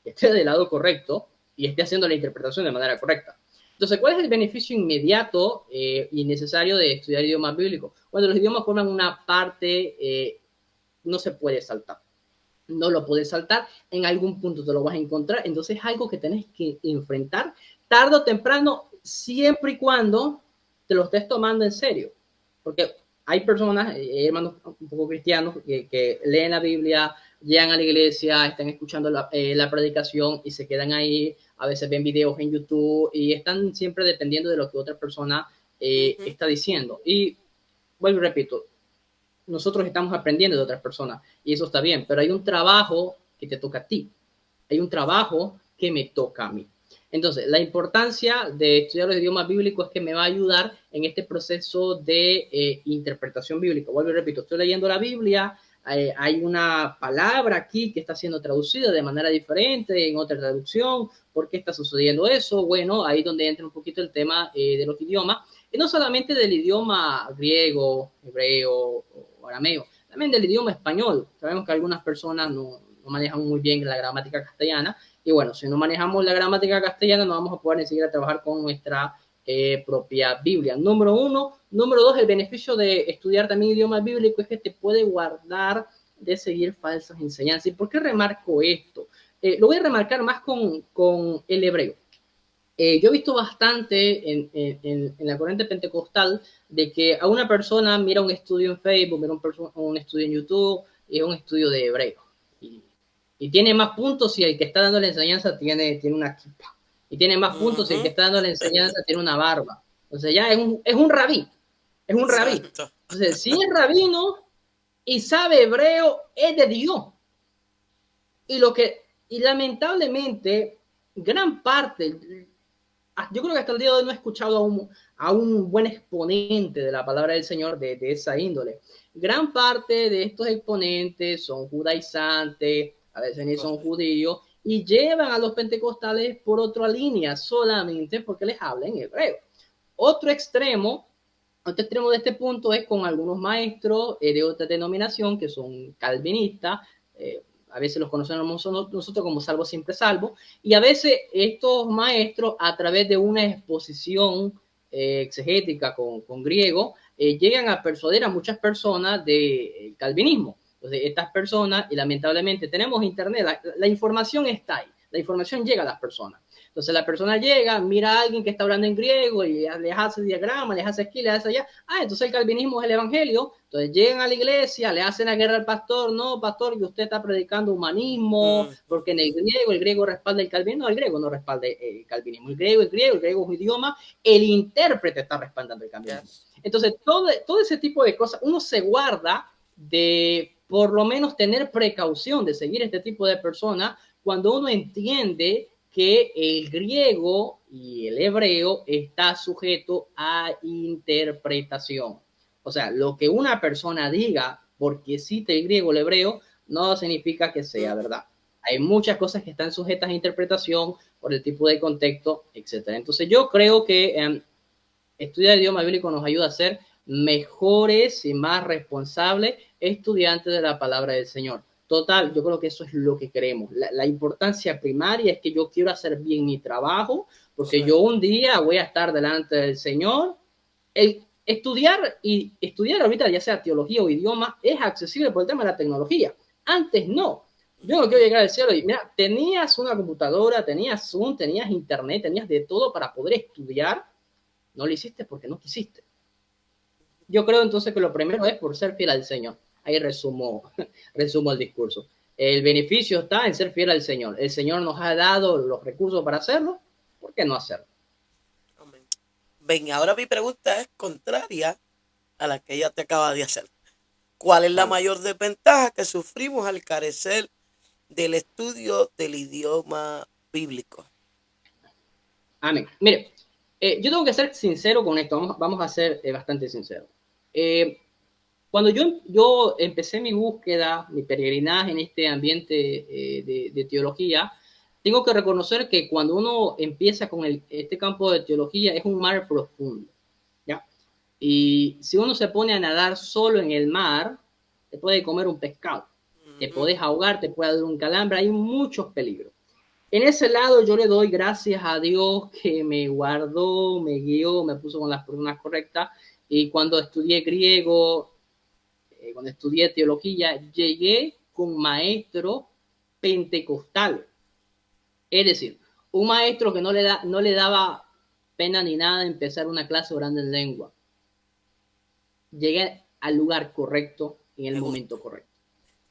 que esté del lado correcto y esté haciendo la interpretación de manera correcta. Entonces, ¿cuál es el beneficio inmediato y necesario de estudiar idiomas bíblicos? Cuando los idiomas forman una parte, no se puede saltar. No lo puedes saltar, en algún punto te lo vas a encontrar, entonces es algo que tenés que enfrentar tarde o temprano, siempre y cuando te lo estés tomando en serio, porque hay personas, hermanos un poco cristianos, que leen la Biblia, llegan a la iglesia, están escuchando la predicación y se quedan ahí, a veces ven videos en YouTube y están siempre dependiendo de lo que otra persona está diciendo. Y vuelvo y repito, nosotros estamos aprendiendo de otras personas y eso está bien, pero hay un trabajo que te toca a ti, hay un trabajo que me toca a mí. Entonces, la importancia de estudiar los idiomas bíblicos es que me va a ayudar en este proceso de interpretación bíblica. Vuelvo y repito, estoy leyendo la Biblia, hay una palabra aquí que está siendo traducida de manera diferente en otra traducción. ¿Por qué está sucediendo eso? Bueno, ahí es donde entra un poquito el tema de los idiomas, y no solamente del idioma griego, hebreo o arameo, también del idioma español. Sabemos que algunas personas no manejan muy bien la gramática castellana, y bueno, si no manejamos la gramática castellana no vamos a poder ni siquiera trabajar con nuestra propia Biblia. Número uno. Número dos, el beneficio de estudiar también idiomas bíblicos es que te puede guardar de seguir falsas enseñanzas. ¿Y por qué remarco esto? Lo voy a remarcar más con el hebreo. Yo he visto bastante en la corriente pentecostal de que a una persona mira un estudio en Facebook, mira un estudio en YouTube, y es un estudio de hebreo. Y tiene más puntos si el que está dando la enseñanza tiene una kippah. Y tiene más puntos si el que está dando la enseñanza tiene una barba. Entonces ya es un rabí. Es un rabí. Entonces, si es rabino y sabe hebreo, es de Dios. Y lamentablemente, gran parte, yo creo que hasta el día de hoy no he escuchado a un buen exponente de la palabra del Señor de esa índole. Gran parte de estos exponentes son judaizantes, a veces ni son judíos, y llevan a los pentecostales por otra línea solamente porque les hablan en hebreo. Otro extremo de este punto es con algunos maestros de otra denominación que son calvinistas, a veces los conocemos nosotros como salvo siempre salvo, y a veces estos maestros a través de una exposición exegética con griego llegan a persuadir a muchas personas del calvinismo. Entonces estas personas, y lamentablemente tenemos internet, la información está ahí, la información llega a las personas. Entonces la persona llega, mira a alguien que está hablando en griego y les hace diagrama, les hace aquí, les hace allá. Entonces el calvinismo es el evangelio. Entonces llegan a la iglesia, le hacen la guerra al pastor. No, pastor, que usted está predicando humanismo, porque en el griego respalda el calvinismo. No, el griego no respalda el calvinismo. El griego es un idioma. El intérprete está respaldando el calvinismo. Entonces todo ese tipo de cosas, uno se guarda de por lo menos tener precaución de seguir este tipo de personas, cuando uno entiende que el griego y el hebreo está sujeto a interpretación. O sea, lo que una persona diga porque cita el griego o el hebreo no significa que sea verdad. Hay muchas cosas que están sujetas a interpretación por el tipo de contexto, etcétera. Entonces yo creo que estudiar el idioma bíblico nos ayuda a ser mejores y más responsables estudiantes de la palabra del Señor. Total, yo creo que eso es lo que queremos. La importancia primaria es que yo quiero hacer bien mi trabajo, porque yo un día voy a estar delante del Señor. El estudiar ahorita, ya sea teología o idioma, es accesible por el tema de la tecnología. Antes no. Yo no quiero llegar al cielo y mira, tenías una computadora, tenías Zoom, tenías internet, tenías de todo para poder estudiar. No lo hiciste porque no quisiste. Yo creo entonces que lo primero es por ser fiel al Señor. Ahí resumo el discurso. El beneficio está en ser fiel al Señor. El Señor nos ha dado los recursos para hacerlo. ¿Por qué no hacerlo? Amén. Ven, ahora mi pregunta es contraria a la que ella te acaba de hacer. ¿Cuál es la mayor desventaja que sufrimos al carecer del estudio del idioma bíblico? Amén. Mire, yo tengo que ser sincero con esto. Vamos a ser bastante sinceros. Cuando yo empecé mi búsqueda, mi peregrinaje en este ambiente de teología, tengo que reconocer que cuando uno empieza con este campo de teología es un mar profundo, ¿ya? Y si uno se pone a nadar solo en el mar, te puede comer un pescado, te puedes ahogar, te puede dar un calambre, hay muchos peligros. En ese lado yo le doy gracias a Dios que me guardó, me guió, me puso con las personas correctas. Y cuando estudié griego, cuando estudié teología, llegué con maestros pentecostales. Es decir, un maestro que no le daba pena ni nada empezar una clase orando en lengua. Llegué al lugar correcto en el momento correcto.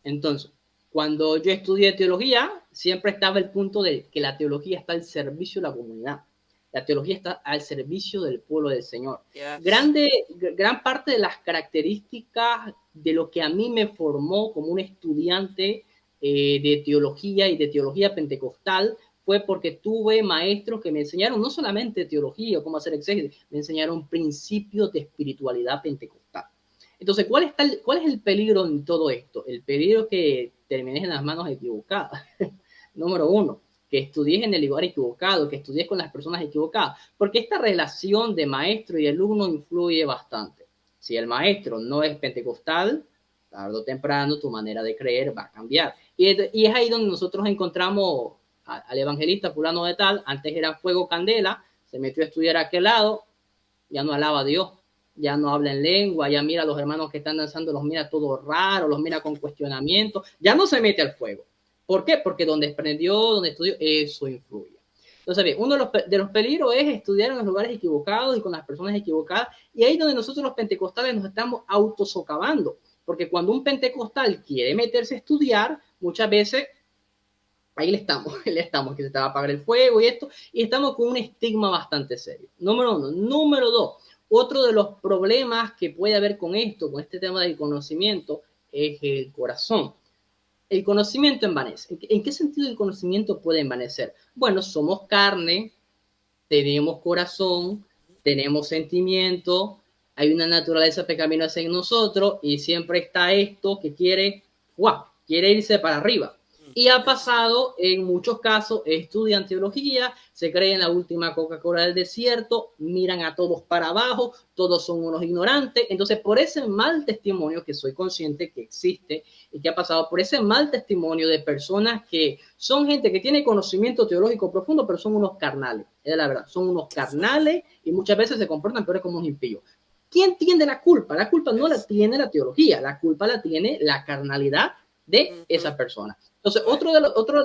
Entonces, cuando yo estudié teología, siempre estaba el punto de que la teología está al servicio de la comunidad. La teología está al servicio del pueblo del Señor. Yes. Gran parte de las características de lo que a mí me formó como un estudiante de teología y de teología pentecostal fue porque tuve maestros que me enseñaron no solamente teología o cómo hacer exégesis, me enseñaron principios de espiritualidad pentecostal. Entonces, ¿cuál es el peligro en todo esto? El peligro es que termines en las manos equivocadas. Número uno, que estudies en el lugar equivocado, que estudies con las personas equivocadas, porque esta relación de maestro y alumno influye bastante. Si el maestro no es pentecostal, tarde o temprano tu manera de creer va a cambiar. Y es ahí donde nosotros encontramos al evangelista fulano de tal, antes era fuego candela, se metió a estudiar a aquel lado, ya no alaba a Dios, ya no habla en lengua, ya mira a los hermanos que están danzando, los mira todo raro, los mira con cuestionamiento, ya no se mete al fuego. ¿Por qué? Porque donde aprendió, donde estudió, eso influye. Entonces, bien, uno de los peligros es estudiar en los lugares equivocados y con las personas equivocadas, y ahí es donde nosotros los pentecostales nos estamos autosocavando, porque cuando un pentecostal quiere meterse a estudiar, muchas veces ahí le estamos, que se te va a apagar el fuego y esto, y estamos con un estigma bastante serio. Número uno. Número dos, otro de los problemas que puede haber con esto, con este tema del conocimiento, es el corazón. El conocimiento envanece. ¿En qué sentido el conocimiento puede envanecer? Bueno, somos carne, tenemos corazón, tenemos sentimiento, hay una naturaleza pecaminosa en nosotros y siempre está esto que quiere irse para arriba. Y ha pasado en muchos casos, estudian teología, se creen la última Coca-Cola del desierto, miran a todos para abajo, todos son unos ignorantes. Entonces, por ese mal testimonio que soy consciente que existe y que ha pasado, por ese mal testimonio de personas que son gente que tiene conocimiento teológico profundo, pero son unos carnales, es la verdad, son unos carnales y muchas veces se comportan peor como unos impíos. ¿Quién tiene la culpa? La culpa no la tiene la teología, la culpa la tiene la carnalidad de esa persona. Entonces, otro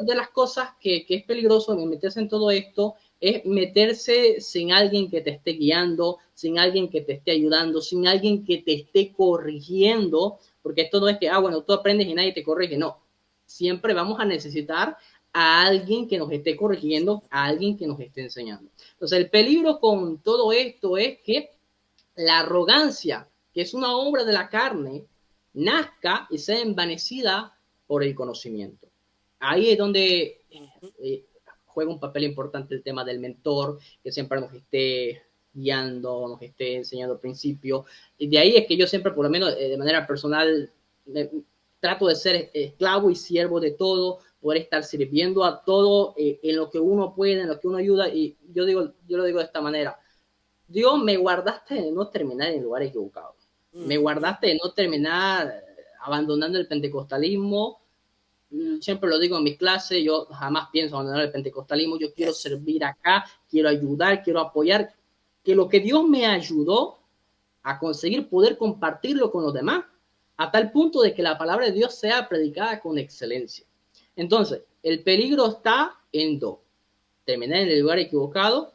de las cosas que es peligroso en meterse en todo esto es meterse sin alguien que te esté guiando, sin alguien que te esté ayudando, sin alguien que te esté corrigiendo, porque esto no es que, bueno, tú aprendes y nadie te corrige, no. Siempre vamos a necesitar a alguien que nos esté corrigiendo, a alguien que nos esté enseñando. Entonces, el peligro con todo esto es que la arrogancia, que es una obra de la carne, nazca y sea envanecida por el conocimiento. Ahí es donde Ujú. juega un papel importante el tema del mentor, que siempre nos esté guiando, nos esté enseñando principios. Y de ahí es que yo siempre, por lo menos de manera personal, me, trato de ser esclavo y siervo de todo, poder estar sirviendo a todo en lo que uno puede, en lo que uno ayuda. Y yo lo digo de esta manera. Dios, me guardaste de no terminar en el lugar equivocado. Me Ujú. guardaste de no terminar abandonando el pentecostalismo. Siempre lo digo en mis clases, yo jamás pienso abandonar el pentecostalismo, yo quiero Yes. servir acá, quiero ayudar, quiero apoyar, que lo que Dios me ayudó a conseguir poder compartirlo con los demás, a tal punto de que la palabra de Dios sea predicada con excelencia. Entonces, el peligro está en dos: terminar en el lugar equivocado,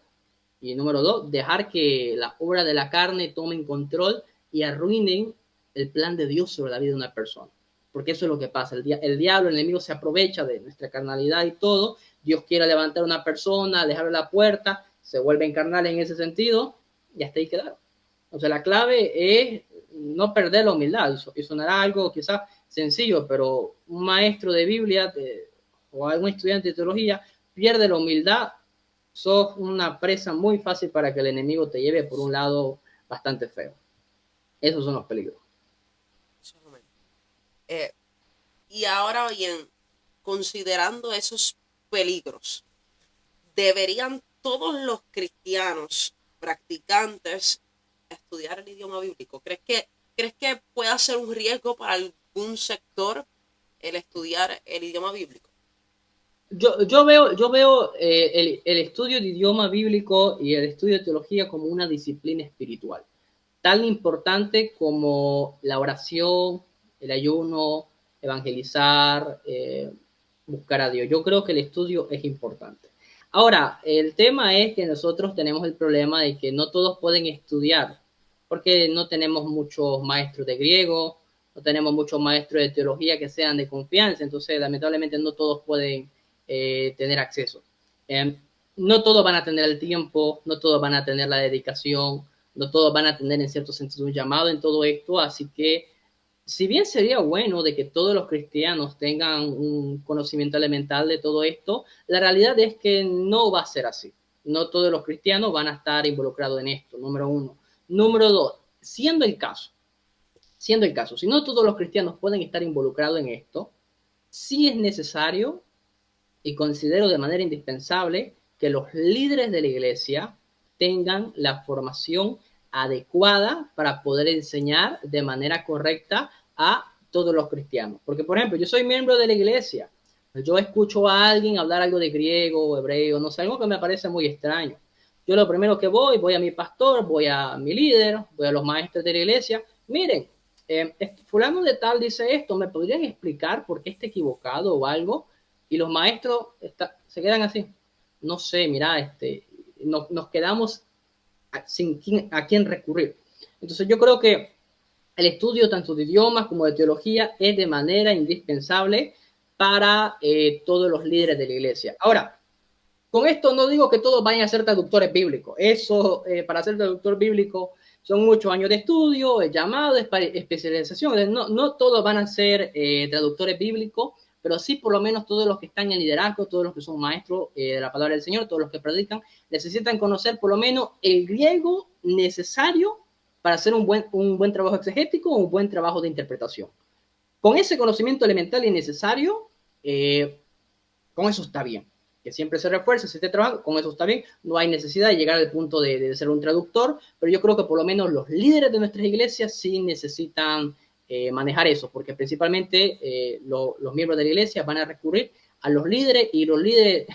y número dos, dejar que la obra de la carne tomen control y arruinen el plan de Dios sobre la vida de una persona. Porque eso es lo que pasa. El diablo, el enemigo, se aprovecha de nuestra carnalidad y todo. Dios quiere levantar a una persona, dejarle la puerta, se vuelven carnales en ese sentido y hasta ahí quedaron. O sea, la clave es no perder la humildad. Y sonará algo quizás sencillo, pero un maestro de Biblia o algún estudiante de teología pierde la humildad, sos una presa muy fácil para que el enemigo te lleve por un lado bastante feo. Esos son los peligros. Solamente. Eh, y ahora bien, considerando esos peligros, ¿deberían todos los cristianos practicantes estudiar el idioma bíblico? ¿Crees que pueda ser un riesgo para algún sector el estudiar el idioma bíblico? Yo veo el estudio de idioma bíblico y el estudio de teología como una disciplina espiritual, tan importante como la oración, el ayuno, evangelizar, buscar a Dios. Yo creo que el estudio es importante. Ahora, el tema es que nosotros tenemos el problema de que no todos pueden estudiar, porque no tenemos muchos maestros de griego, no tenemos muchos maestros de teología que sean de confianza, entonces lamentablemente no todos pueden tener acceso. Eh, no todos van a tener el tiempo, no todos van a tener la dedicación, no todos van a tener en cierto sentido un llamado en todo esto, así que si bien sería bueno de que todos los cristianos tengan un conocimiento elemental de todo esto, la realidad es que no va a ser así. No todos los cristianos van a estar involucrados en esto, número uno. Número dos, siendo el caso, si no todos los cristianos pueden estar involucrados en esto, sí es necesario y considero de manera indispensable que los líderes de la iglesia tengan la formación adecuada para poder enseñar de manera correcta a todos los cristianos. Porque, por ejemplo, yo soy miembro de la iglesia, yo escucho a alguien hablar algo de griego o hebreo, no sé, algo que me parece muy extraño. Yo lo primero que voy a mi pastor, voy a mi líder, voy a los maestros de la iglesia. Miren, fulano de tal dice esto, ¿me podrían explicar por qué está equivocado o algo? Y los maestros se quedan así. No sé, mira, nos quedamos sin a quién recurrir. Entonces yo creo que el estudio tanto de idiomas como de teología es de manera indispensable para todos los líderes de la iglesia. Ahora, con esto no digo que todos vayan a ser traductores bíblicos. Eso, para ser traductor bíblico, son muchos años de estudio, llamado, especialización. No todos van a ser traductores bíblicos, pero sí por lo menos todos los que están en liderazgo, todos los que son maestros de la palabra del Señor, todos los que predican, necesitan conocer por lo menos el griego necesario para hacer un buen trabajo exegético o un buen trabajo de interpretación. Con ese conocimiento elemental y necesario, con eso está bien. Que siempre se refuerce, se esté trabajando, con eso está bien. No hay necesidad de llegar al punto de ser un traductor, pero yo creo que por lo menos los líderes de nuestras iglesias sí necesitan manejar eso, porque principalmente los miembros de la iglesia van a recurrir a los líderes y los líderes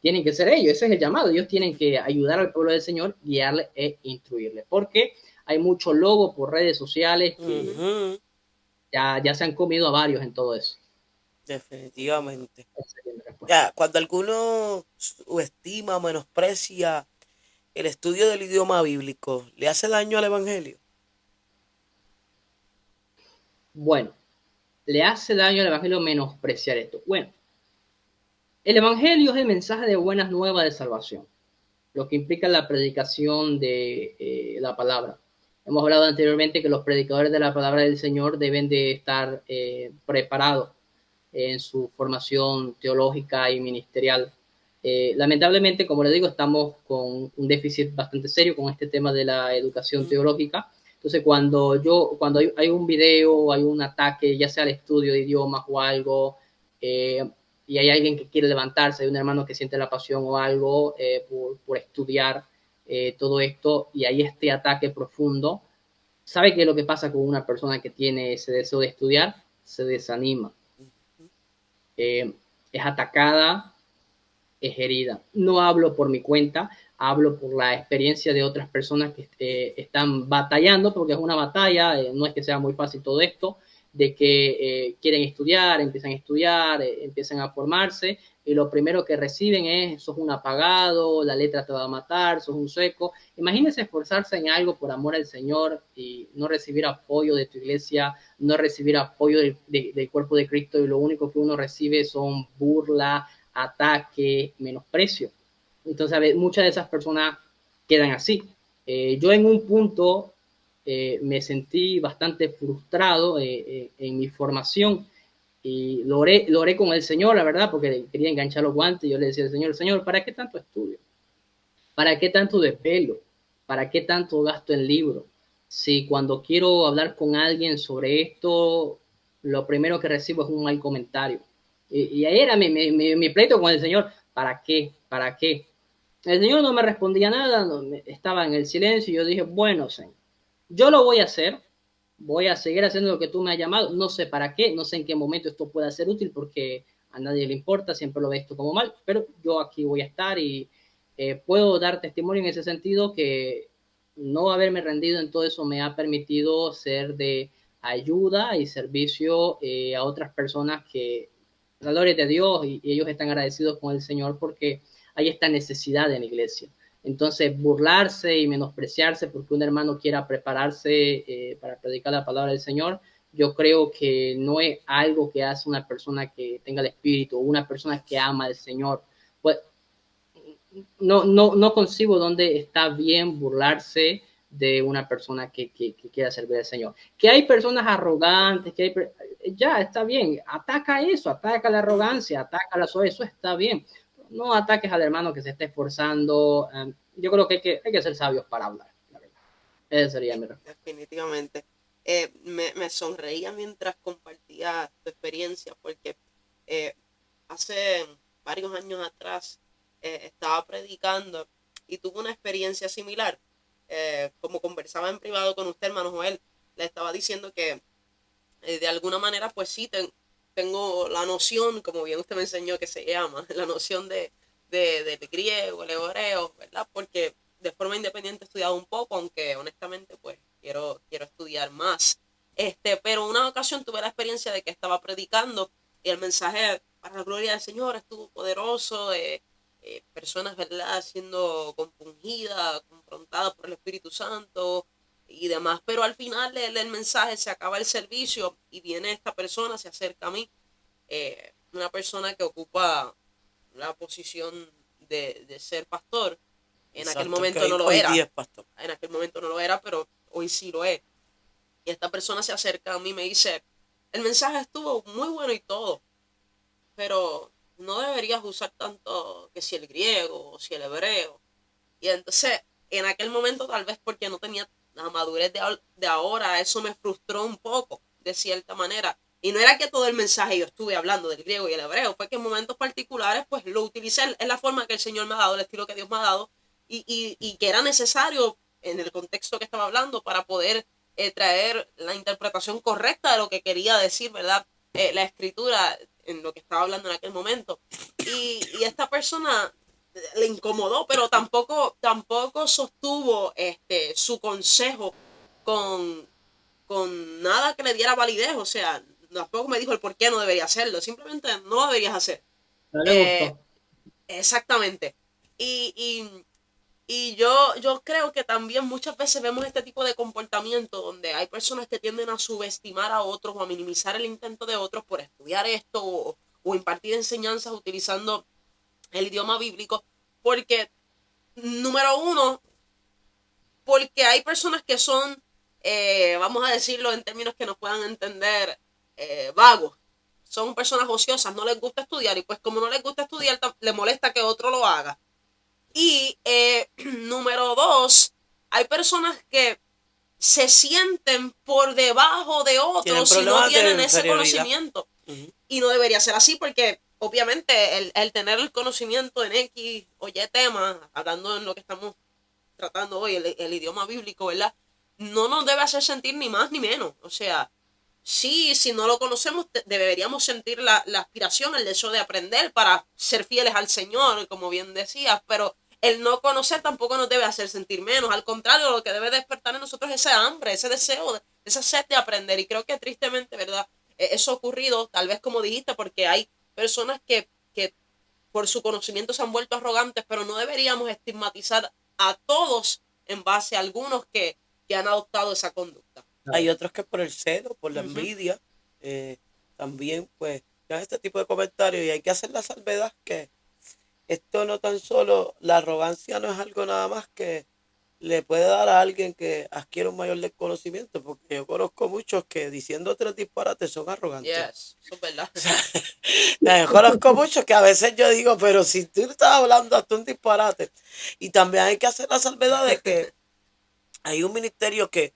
tienen que ser ellos, ese es el llamado, ellos tienen que ayudar al pueblo del Señor, guiarle e instruirle, porque hay mucho logo por redes sociales que Ujú. ya se han comido a varios en todo eso. Definitivamente. Esa sería mi respuesta. Ya, cuando alguno subestima o menosprecia el estudio del idioma bíblico, ¿le hace daño al evangelio? Bueno, le hace daño al evangelio menospreciar esto. Bueno, el evangelio es el mensaje de buenas nuevas de salvación, lo que implica la predicación de la palabra. Hemos hablado anteriormente que los predicadores de la palabra del Señor deben de estar preparados. en su formación teológica y ministerial. Lamentablemente, como les digo, estamos con un déficit bastante serio con este tema de la educación teológica. Entonces, cuando hay un video, hay un ataque, ya sea al estudio de idiomas o algo, y hay alguien que quiere levantarse, hay un hermano que siente la pasión o algo por estudiar todo esto, y hay este ataque profundo, ¿sabe qué es lo que pasa con una persona que tiene ese deseo de estudiar? Se desanima, eh, es atacada, es herida. No hablo por mi cuenta, hablo por la experiencia de otras personas que están batallando, porque es una batalla, no es que sea muy fácil todo esto, de que quieren estudiar, empiezan a formarse, y lo primero que reciben es, sos un apagado, la letra te va a matar, sos un seco. Imagínense esforzarse en algo por amor al Señor y no recibir apoyo de tu iglesia, no recibir apoyo del cuerpo de Cristo, y lo único que uno recibe son burlas, ataque, menosprecio. Entonces, a ver, muchas de esas personas quedan así. Yo en un punto me sentí bastante frustrado en mi formación y lo oré con el Señor, la verdad, porque quería enganchar los guantes. Y yo le decía al Señor, Señor, ¿para qué tanto estudio? ¿Para qué tanto desvelo? ¿Para qué tanto gasto en libros? Si cuando quiero hablar con alguien sobre esto, lo primero que recibo es un mal comentario. Y ahí era mi pleito con el Señor. ¿Para qué? ¿Para qué? El Señor no me respondía nada, estaba en el silencio, y yo dije, bueno, Señor, yo lo voy a seguir haciendo lo que tú me has llamado, no sé para qué, no sé en qué momento esto pueda ser útil, porque a nadie le importa, siempre lo ve esto como mal, pero yo aquí voy a estar, y puedo dar testimonio en ese sentido, que no haberme rendido en todo eso me ha permitido ser de ayuda y servicio a otras personas que, la gloria de Dios, y ellos están agradecidos con el Señor porque hay esta necesidad en la iglesia. Entonces, burlarse y menospreciarse porque un hermano quiera prepararse para predicar la palabra del Señor, yo creo que no es algo que hace una persona que tenga el Espíritu, o una persona que ama al Señor. Pues no concibo dónde está bien burlarse de una persona que quiera servir al Señor. Que hay personas arrogantes, ya está bien, ataca eso, ataca la arrogancia, ataca la soberbia, eso está bien. No ataques al hermano que se está esforzando. Yo creo que hay que ser sabios para hablar, la verdad. Ese sería mi respuesta. Definitivamente. Me sonreía mientras compartía tu experiencia, porque hace varios años atrás estaba predicando y tuve una experiencia similar. Como conversaba en privado con usted, hermano Joel, le estaba diciendo que de alguna manera, pues sí, tengo la noción, como bien usted me enseñó que se llama, la noción del griego, el hebreo, ¿verdad? Porque de forma independiente he estudiado un poco, aunque honestamente pues quiero estudiar más. Pero una ocasión tuve la experiencia de que estaba predicando y el mensaje para la gloria del Señor estuvo poderoso, personas, ¿verdad?, siendo compungidas, confrontadas por el Espíritu Santo y demás, pero al final del mensaje se acaba el servicio y viene esta persona, se acerca a mí, una persona que ocupa la posición de ser pastor. En Exacto, aquel momento que no lo hoy era. día es pastor. En aquel momento no lo era, pero hoy sí lo es. Y esta persona se acerca a mí y me dice, el mensaje estuvo muy bueno y todo, pero no deberías usar tanto que si el griego o si el hebreo. Y entonces, en aquel momento, tal vez porque no tenía la madurez de ahora, eso me frustró un poco, de cierta manera. Y no era que todo el mensaje yo estuve hablando del griego y el hebreo, fue que en momentos particulares, pues lo utilicé, es la forma que el Señor me ha dado, el estilo que Dios me ha dado, y que era necesario en el contexto que estaba hablando para poder traer la interpretación correcta de lo que quería decir, ¿verdad? La escritura en lo que estaba hablando en aquel momento. Y esta persona le incomodó, pero tampoco sostuvo su consejo con, con nada que le diera validez, o sea, tampoco me dijo el por qué no debería hacerlo, simplemente no lo deberías hacer. No le Eh, gustó. Exactamente. Y, y, y yo creo que también muchas veces vemos este tipo de comportamiento donde hay personas que tienden a subestimar a otros o a minimizar el intento de otros por estudiar esto o impartir enseñanzas utilizando el idioma bíblico, porque, número uno, porque hay personas que son, vamos a decirlo en términos que nos puedan entender, vagos. O son personas ociosas, no les gusta estudiar y pues como no les gusta estudiar, les molesta que otro lo haga. Y número 2, hay personas que se sienten por debajo de Tienen otros si no problemas de tienen ese inferioridad. conocimiento. Ujú. Y no debería ser así porque obviamente el tener el conocimiento en X o Y tema, hablando en lo que estamos tratando hoy, el idioma bíblico, ¿verdad? No nos debe hacer sentir ni más ni menos. O sea, sí, si no lo conocemos, deberíamos sentir la aspiración, el deseo de aprender para ser fieles al Señor, como bien decías, pero el no conocer tampoco nos debe hacer sentir menos. Al contrario, lo que debe despertar en nosotros es ese hambre, ese deseo, esa sed de aprender. Y creo que tristemente, ¿verdad? Eso ha ocurrido, tal vez como dijiste, porque hay personas que por su conocimiento se han vuelto arrogantes, pero no deberíamos estigmatizar a todos en base a algunos que han adoptado esa conducta. Hay otros que por el celo, por la Ujú. envidia, también pues dan este tipo de comentarios y hay que hacer la salvedad que esto no tan solo, la arrogancia no es algo nada más que le puede dar a alguien que adquiere un mayor desconocimiento, porque yo conozco muchos que diciendo tres disparates son arrogantes. Yes, eso es verdad. Yo conozco muchos que a veces yo digo, pero si tú estás hablando hasta un disparate. Y también hay que hacer la salvedad de que hay un ministerio que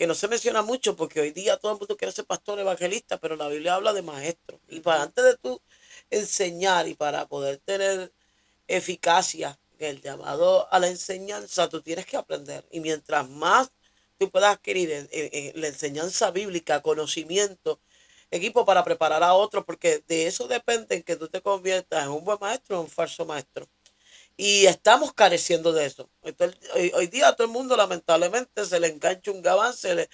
no se menciona mucho porque hoy día todo el mundo quiere ser pastor evangelista, pero la Biblia habla de maestro. Y para antes de tú enseñar y para poder tener eficacia en el llamado a la enseñanza, tú tienes que aprender. Y mientras más tú puedas adquirir en la enseñanza bíblica, conocimiento, equipo para preparar a otros, porque de eso depende en que tú te conviertas en un buen maestro o un falso maestro. Y estamos careciendo de eso. Entonces, hoy día a todo el mundo lamentablemente se le engancha un gabán, se le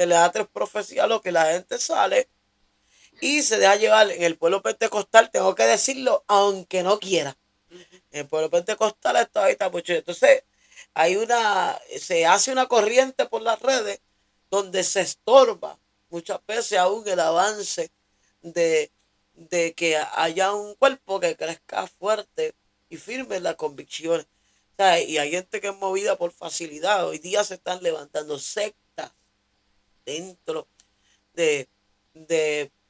da tres profecías a lo que la gente sale y se deja llevar. En el pueblo pentecostal, tengo que decirlo, aunque no quiera. En el pueblo pentecostal esto ahí está mucho. Entonces, se hace una corriente por las redes donde se estorba muchas veces aún el avance de, de que haya un cuerpo que crezca fuerte y firme en las convicciones. O sea, y hay gente que es movida por facilidad. Hoy día se están levantando sectas dentro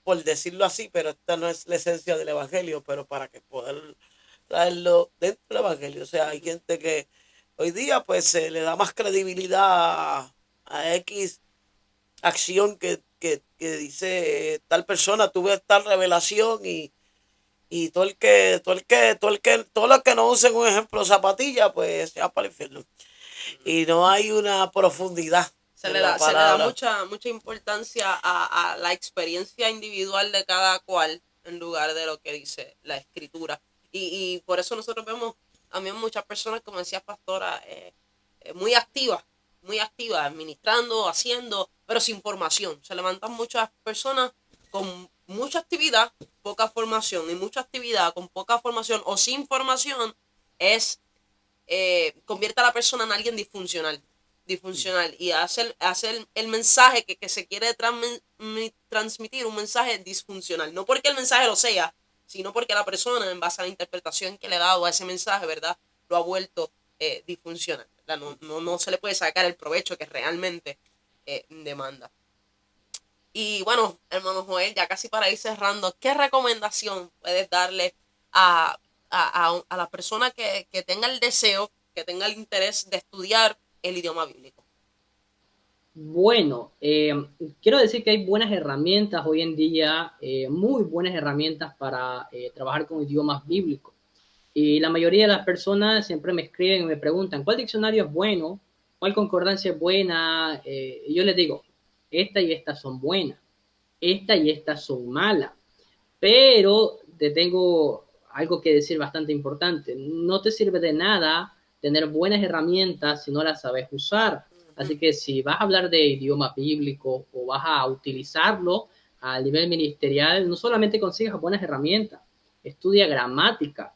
por decirlo así, pero esta no es la esencia del evangelio, pero para que poder traerlo dentro del evangelio. O sea, hay gente que hoy día pues se le da más credibilidad a X acción que dice tal persona tuve tal revelación y todo lo que no usen un ejemplo zapatilla, pues se va para el infierno. Y no hay una profundidad Se en le la da palabra. mucha importancia a la experiencia individual de cada cual en lugar de lo que dice la escritura. Y por eso nosotros vemos también muchas personas, como decía Pastora, muy activas, administrando, haciendo, pero sin formación. Se levantan muchas personas con mucha actividad, poca formación, y mucha actividad con poca formación o sin formación es convierte a la persona en alguien disfuncional y hace el mensaje que se quiere transmitir, un mensaje disfuncional. No porque el mensaje lo sea, sino porque la persona, en base a la interpretación que le ha dado a ese mensaje, ¿verdad?, lo ha vuelto disfuncional. No se le puede sacar el provecho que realmente demanda. Y bueno, hermano Joel, ya casi para ir cerrando, ¿qué recomendación puedes darle a la persona que tenga el deseo, que tenga el interés de estudiar el idioma bíblico? Bueno, quiero decir que hay buenas herramientas hoy en día, muy buenas herramientas para trabajar con idiomas bíblicos. Y la mayoría de las personas siempre me escriben y me preguntan, ¿cuál diccionario es bueno? ¿Cuál concordancia es buena? Y yo les digo, esta y estas son buenas, esta y estas son malas. Pero te tengo algo que decir bastante importante. No te sirve de nada tener buenas herramientas si no las sabes usar. Así que si vas a hablar de idioma bíblico o vas a utilizarlo a nivel ministerial, no solamente consigas buenas herramientas, estudia gramática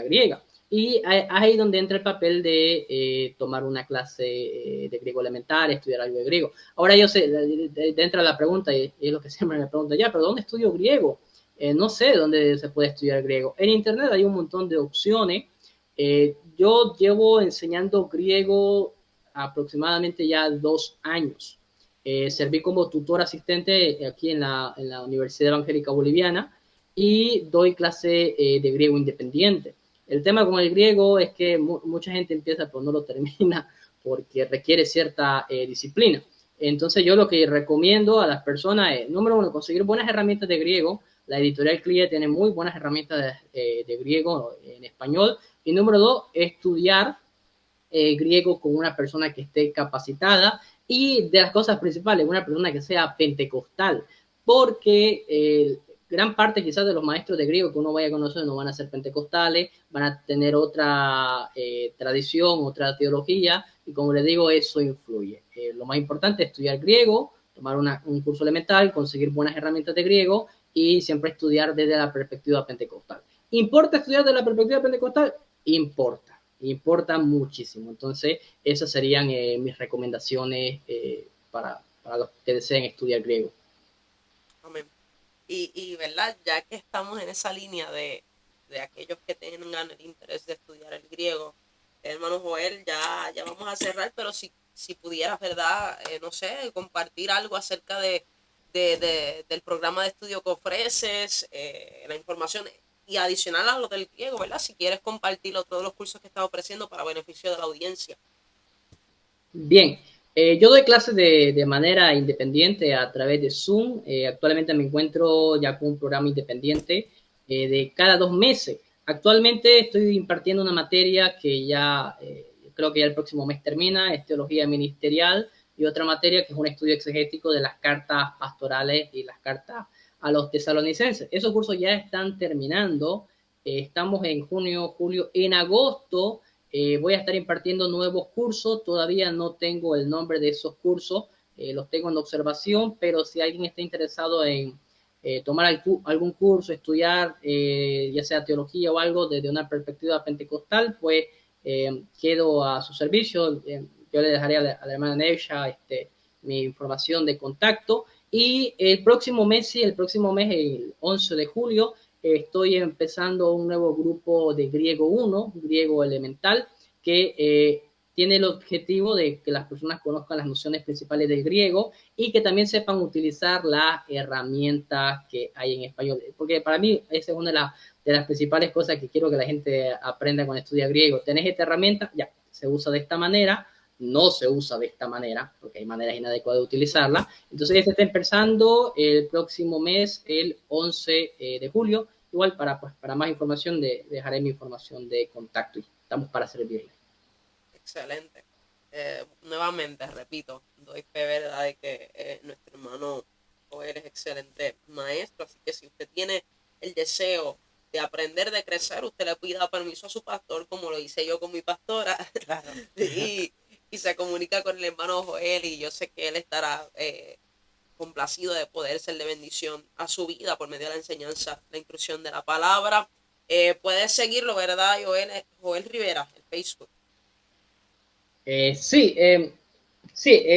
griega. Y ahí donde entra el papel de tomar una clase de griego elemental, estudiar algo de griego. Ahora yo sé, entra la pregunta, y es lo que siempre me pregunto, ya, pero ¿dónde estudio griego? No sé dónde se puede estudiar griego. En internet hay un montón de opciones. Yo llevo enseñando griego aproximadamente ya 2 años. serví como tutor asistente aquí en la Universidad Evangélica Boliviana y doy clase de griego independiente. El tema con el griego es que mucha gente empieza pero no lo termina porque requiere cierta disciplina. Entonces yo lo que recomiendo a las personas es, número uno, conseguir buenas herramientas de griego. La editorial CLIE tiene muy buenas herramientas de griego en español. Y número dos, estudiar griego con una persona que esté capacitada y de las cosas principales, una persona que sea pentecostal, porque gran parte quizás de los maestros de griego que uno vaya a conocer no van a ser pentecostales, van a tener otra tradición, otra teología, y como les digo, eso influye. Lo más importante es estudiar griego, tomar un curso elemental, conseguir buenas herramientas de griego y siempre estudiar desde la perspectiva pentecostal. ¿Importa estudiar desde la perspectiva pentecostal? Importa muchísimo. Entonces, esas serían mis recomendaciones para los que deseen estudiar griego. Amén. ¿Verdad? Ya que estamos en esa línea de aquellos que tengan el interés de estudiar el griego, hermano Joel, ya vamos a cerrar, pero si pudieras, ¿verdad? No sé, compartir algo acerca del programa de estudio que ofreces, la información y adicional a lo del griego, ¿verdad? Si quieres compartir todos los cursos que estás ofreciendo para beneficio de la audiencia. Bien, yo doy clases de manera independiente a través de Zoom. Actualmente me encuentro ya con un programa independiente de cada 2 meses. Actualmente estoy impartiendo una materia que ya creo que ya el próximo mes termina, es teología ministerial, y otra materia que es un estudio exegético de las cartas pastorales y las cartas a los tesalonicenses. Esos cursos ya están terminando. Estamos en junio, julio, en agosto. Voy a estar impartiendo nuevos cursos, todavía no tengo el nombre de esos cursos, los tengo en observación, pero si alguien está interesado en tomar algún curso, estudiar ya sea teología o algo desde una perspectiva pentecostal, pues quedo a su servicio. Yo le dejaré a la hermana Neisha mi información de contacto. Y el próximo mes, el 11 de julio, estoy empezando un nuevo grupo de griego 1, griego elemental, que tiene el objetivo de que las personas conozcan las nociones principales del griego y que también sepan utilizar las herramientas que hay en español. Porque para mí esa es una de las principales cosas que quiero que la gente aprenda cuando estudia griego. Tenés esta herramienta, ya, se usa de esta manera, no se usa de esta manera, porque hay maneras inadecuadas de utilizarla. Entonces, ya se está empezando el próximo mes, el 11 de julio. Igual, para más información, dejaré mi información de contacto y estamos para servirle. Excelente. Nuevamente, repito, doy fe, ¿verdad?, de que nuestro hermano Joel es excelente maestro, así que si usted tiene el deseo de aprender, de crecer, usted le pida permiso a su pastor, como lo hice yo con mi pastora, Claro. y se comunica con el hermano Joel, y yo sé que él estará complacido de poder ser de bendición a su vida por medio de la enseñanza, la instrucción de la palabra. Puedes seguirlo, ¿verdad, Joel Rivera, en Facebook? Sí,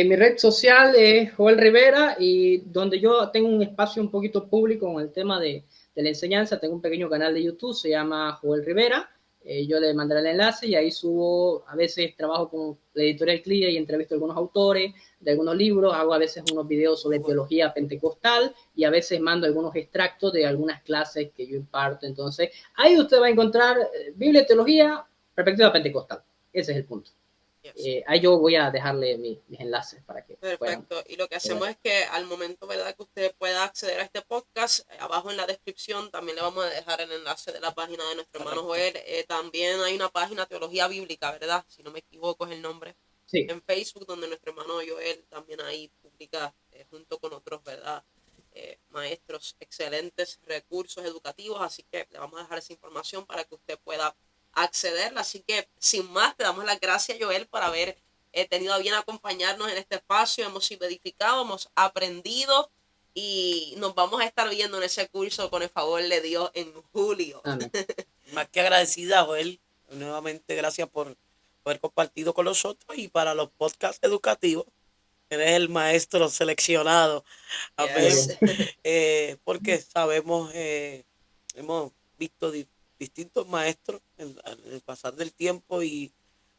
mi red social es Joel Rivera, y donde yo tengo un espacio un poquito público con el tema de la enseñanza. Tengo un pequeño canal de YouTube, se llama Joel Rivera. Yo le mandaré el enlace y ahí subo, a veces trabajo con la editorial CLIE y entrevisto a algunos autores de algunos libros, hago a veces unos videos sobre teología pentecostal y a veces mando algunos extractos de algunas clases que yo imparto. Entonces, ahí usted va a encontrar Biblia y teología, perspectiva pentecostal. Ese es el punto. Yes. Ahí yo voy a dejarle mis enlaces para que Perfecto. puedan. Y lo que hacemos es que al momento, ¿verdad?, que usted pueda acceder a este podcast, abajo en la descripción también le vamos a dejar el enlace de la página de nuestro hermano Joel. También hay una página Teología Bíblica, ¿verdad? Si no me equivoco es el nombre. Sí. En Facebook, donde nuestro hermano Joel también ahí publica junto con otros, ¿verdad?, maestros, excelentes recursos educativos. Así que le vamos a dejar esa información para que usted pueda accederla. Así que sin más, te damos las gracias, Joel, por haber tenido a bien acompañarnos en este espacio. Hemos sido edificados, hemos aprendido y nos vamos a estar viendo en ese curso con el favor de Dios en julio. Amén. Más que agradecida, Joel. Nuevamente, gracias por haber compartido con nosotros, y para los podcasts educativos, eres el maestro seleccionado. Amén. Yes. Porque sabemos, hemos visto distintos maestros en el pasar del tiempo, y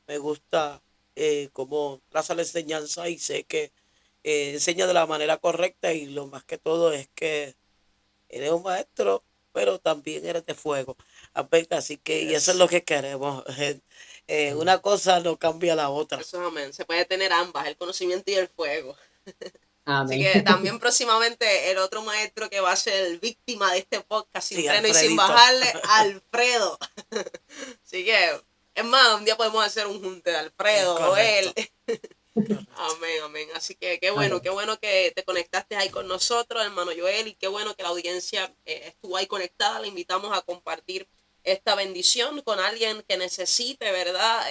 me gusta cómo traza la enseñanza, y sé que enseña de la manera correcta y lo más que todo es que eres un maestro, pero también eres de fuego. Amén. Así que, y eso es lo que queremos. Una cosa no cambia la otra. Eso es amén. Se puede tener ambas, el conocimiento y el fuego. Así Amén. que también próximamente el otro maestro que va a ser víctima de este podcast sin Sí, freno y sin Alfredito. bajarle, Alfredo. Así que, es más, un día podemos hacer un junte de Alfredo o él. Correcto. Amén, amén. Así que qué bueno que te conectaste ahí con nosotros, hermano Joel, y qué bueno que la audiencia estuvo ahí conectada. Le invitamos a compartir esta bendición con alguien que necesite, ¿verdad?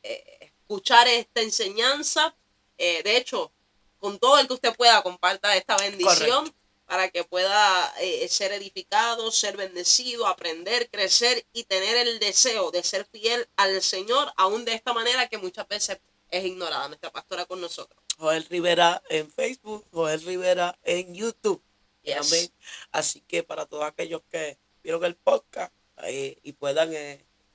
Escuchar esta enseñanza. De hecho, con todo el que usted pueda, comparta esta bendición. Correcto. Para que pueda ser edificado, ser bendecido, aprender, crecer y tener el deseo de ser fiel al Señor, aún de esta manera que muchas veces es ignorada nuestra pastora con nosotros. Joel Rivera en Facebook, Joel Rivera en YouTube. Yes. Amén. Así que para todos aquellos que vieron el podcast y puedan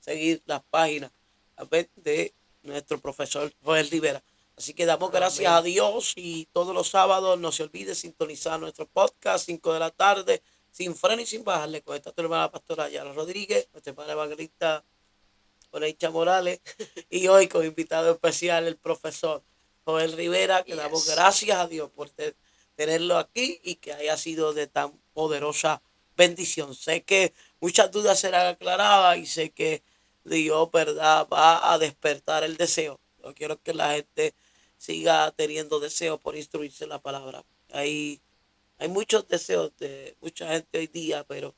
seguir las páginas, amén, de nuestro profesor Joel Rivera. Así que damos gracias a Dios y todos los sábados no se olvide sintonizar nuestro podcast, 5 de la tarde, sin freno y sin bajarle, con esta tu hermana pastora Yara Rodríguez, nuestra hermana evangelista Oneicha Morales, y hoy con invitado especial el profesor Joel Rivera, que damos gracias a Dios por tenerlo aquí y que haya sido de tan poderosa bendición. Sé que muchas dudas serán aclaradas y sé que Dios, ¿verdad?, va a despertar el deseo. Yo quiero que la gente siga teniendo deseo por instruirse en la palabra. Hay muchos deseos de mucha gente hoy día, pero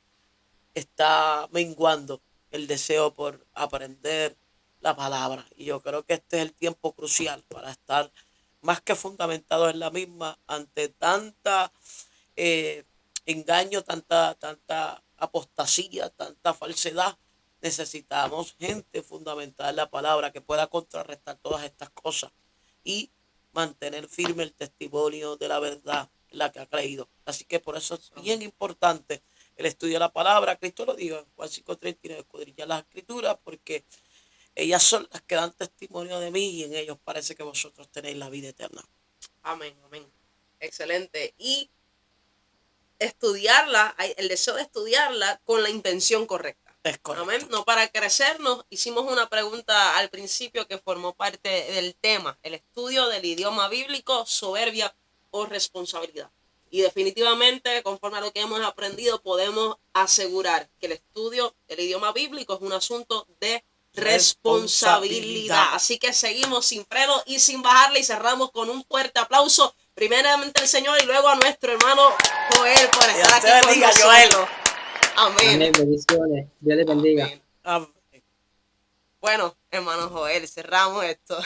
está menguando el deseo por aprender la palabra. Y yo creo que este es el tiempo crucial para estar más que fundamentados en la misma ante tanta engaño, tanta apostasía, tanta falsedad. Necesitamos gente fundamentada en la palabra que pueda contrarrestar todas estas cosas y mantener firme el testimonio de la verdad en la que ha creído. Así que por eso es bien importante el estudio de la palabra. Cristo lo dijo en Juan 5:39, escudriñad las escrituras porque ellas son las que dan testimonio de mí y en ellos parece que vosotros tenéis la vida eterna. Amén, amén. Excelente. Y estudiarla, el deseo de estudiarla con la intención correcta. Es correcto. Amén. No para crecernos. Hicimos una pregunta al principio que formó parte del tema, el estudio del idioma bíblico, soberbia o responsabilidad. Y definitivamente, conforme a lo que hemos aprendido, podemos asegurar que el estudio del idioma bíblico es un asunto de responsabilidad. Así que seguimos sin freno y sin bajarle y cerramos con un fuerte aplauso. Primeramente al Señor y luego a nuestro hermano Joel por estar aquí con nosotros. Amén. Amén, bendiciones. Dios les bendiga. Amén. Amén. Bueno, hermano Joel, cerramos esto.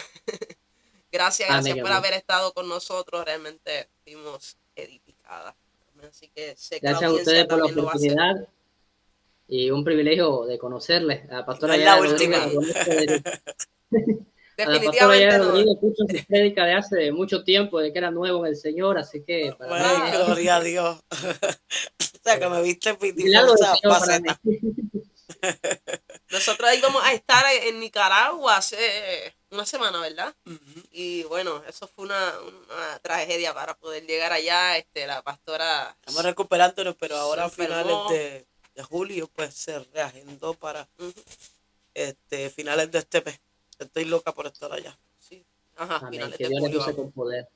Gracias Amén, por amén. haber estado con nosotros. Realmente fuimos edificadas. Así que sé que la Gracias a audiencia ustedes por la también lo va a hacer. oportunidad y un privilegio de conocerles. A la pastora No es la Yara última. Rodríguez, a la pastora Definitivamente Yara no. Rodríguez escucho sus prédicas de hace mucho tiempo, de que era nuevo en el Señor, así que para Bueno, mí gloria a Dios. O sea, que me viste en milagro del diversas Señor para facetas. mí. Nosotros íbamos a estar en Nicaragua hace una semana, ¿verdad? Ujú. Y bueno, eso fue una tragedia para poder llegar allá. La pastora Estamos recuperándonos, pero ahora a se enfermó. finales de julio pues se reagendó para Ujú, finales de este mes. Estoy loca por estar allá. sí. Ajá, Amén. finales Que de Dios les julio. use con poder.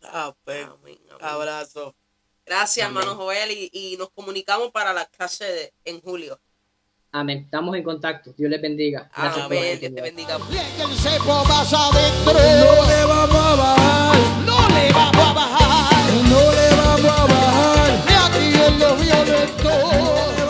Amén. Amén, amén. Abrazo. Gracias, Amén. hermano Joel, y nos comunicamos para la clase en julio. Amén. Estamos en contacto. Dios les bendiga. Gracias por la Amén. Dios te oportunidad. bendiga. Bien que el cepo más adentro. No le vamos a bajar. No le vamos a bajar. No le vamos a bajar. De aquí en los violentos.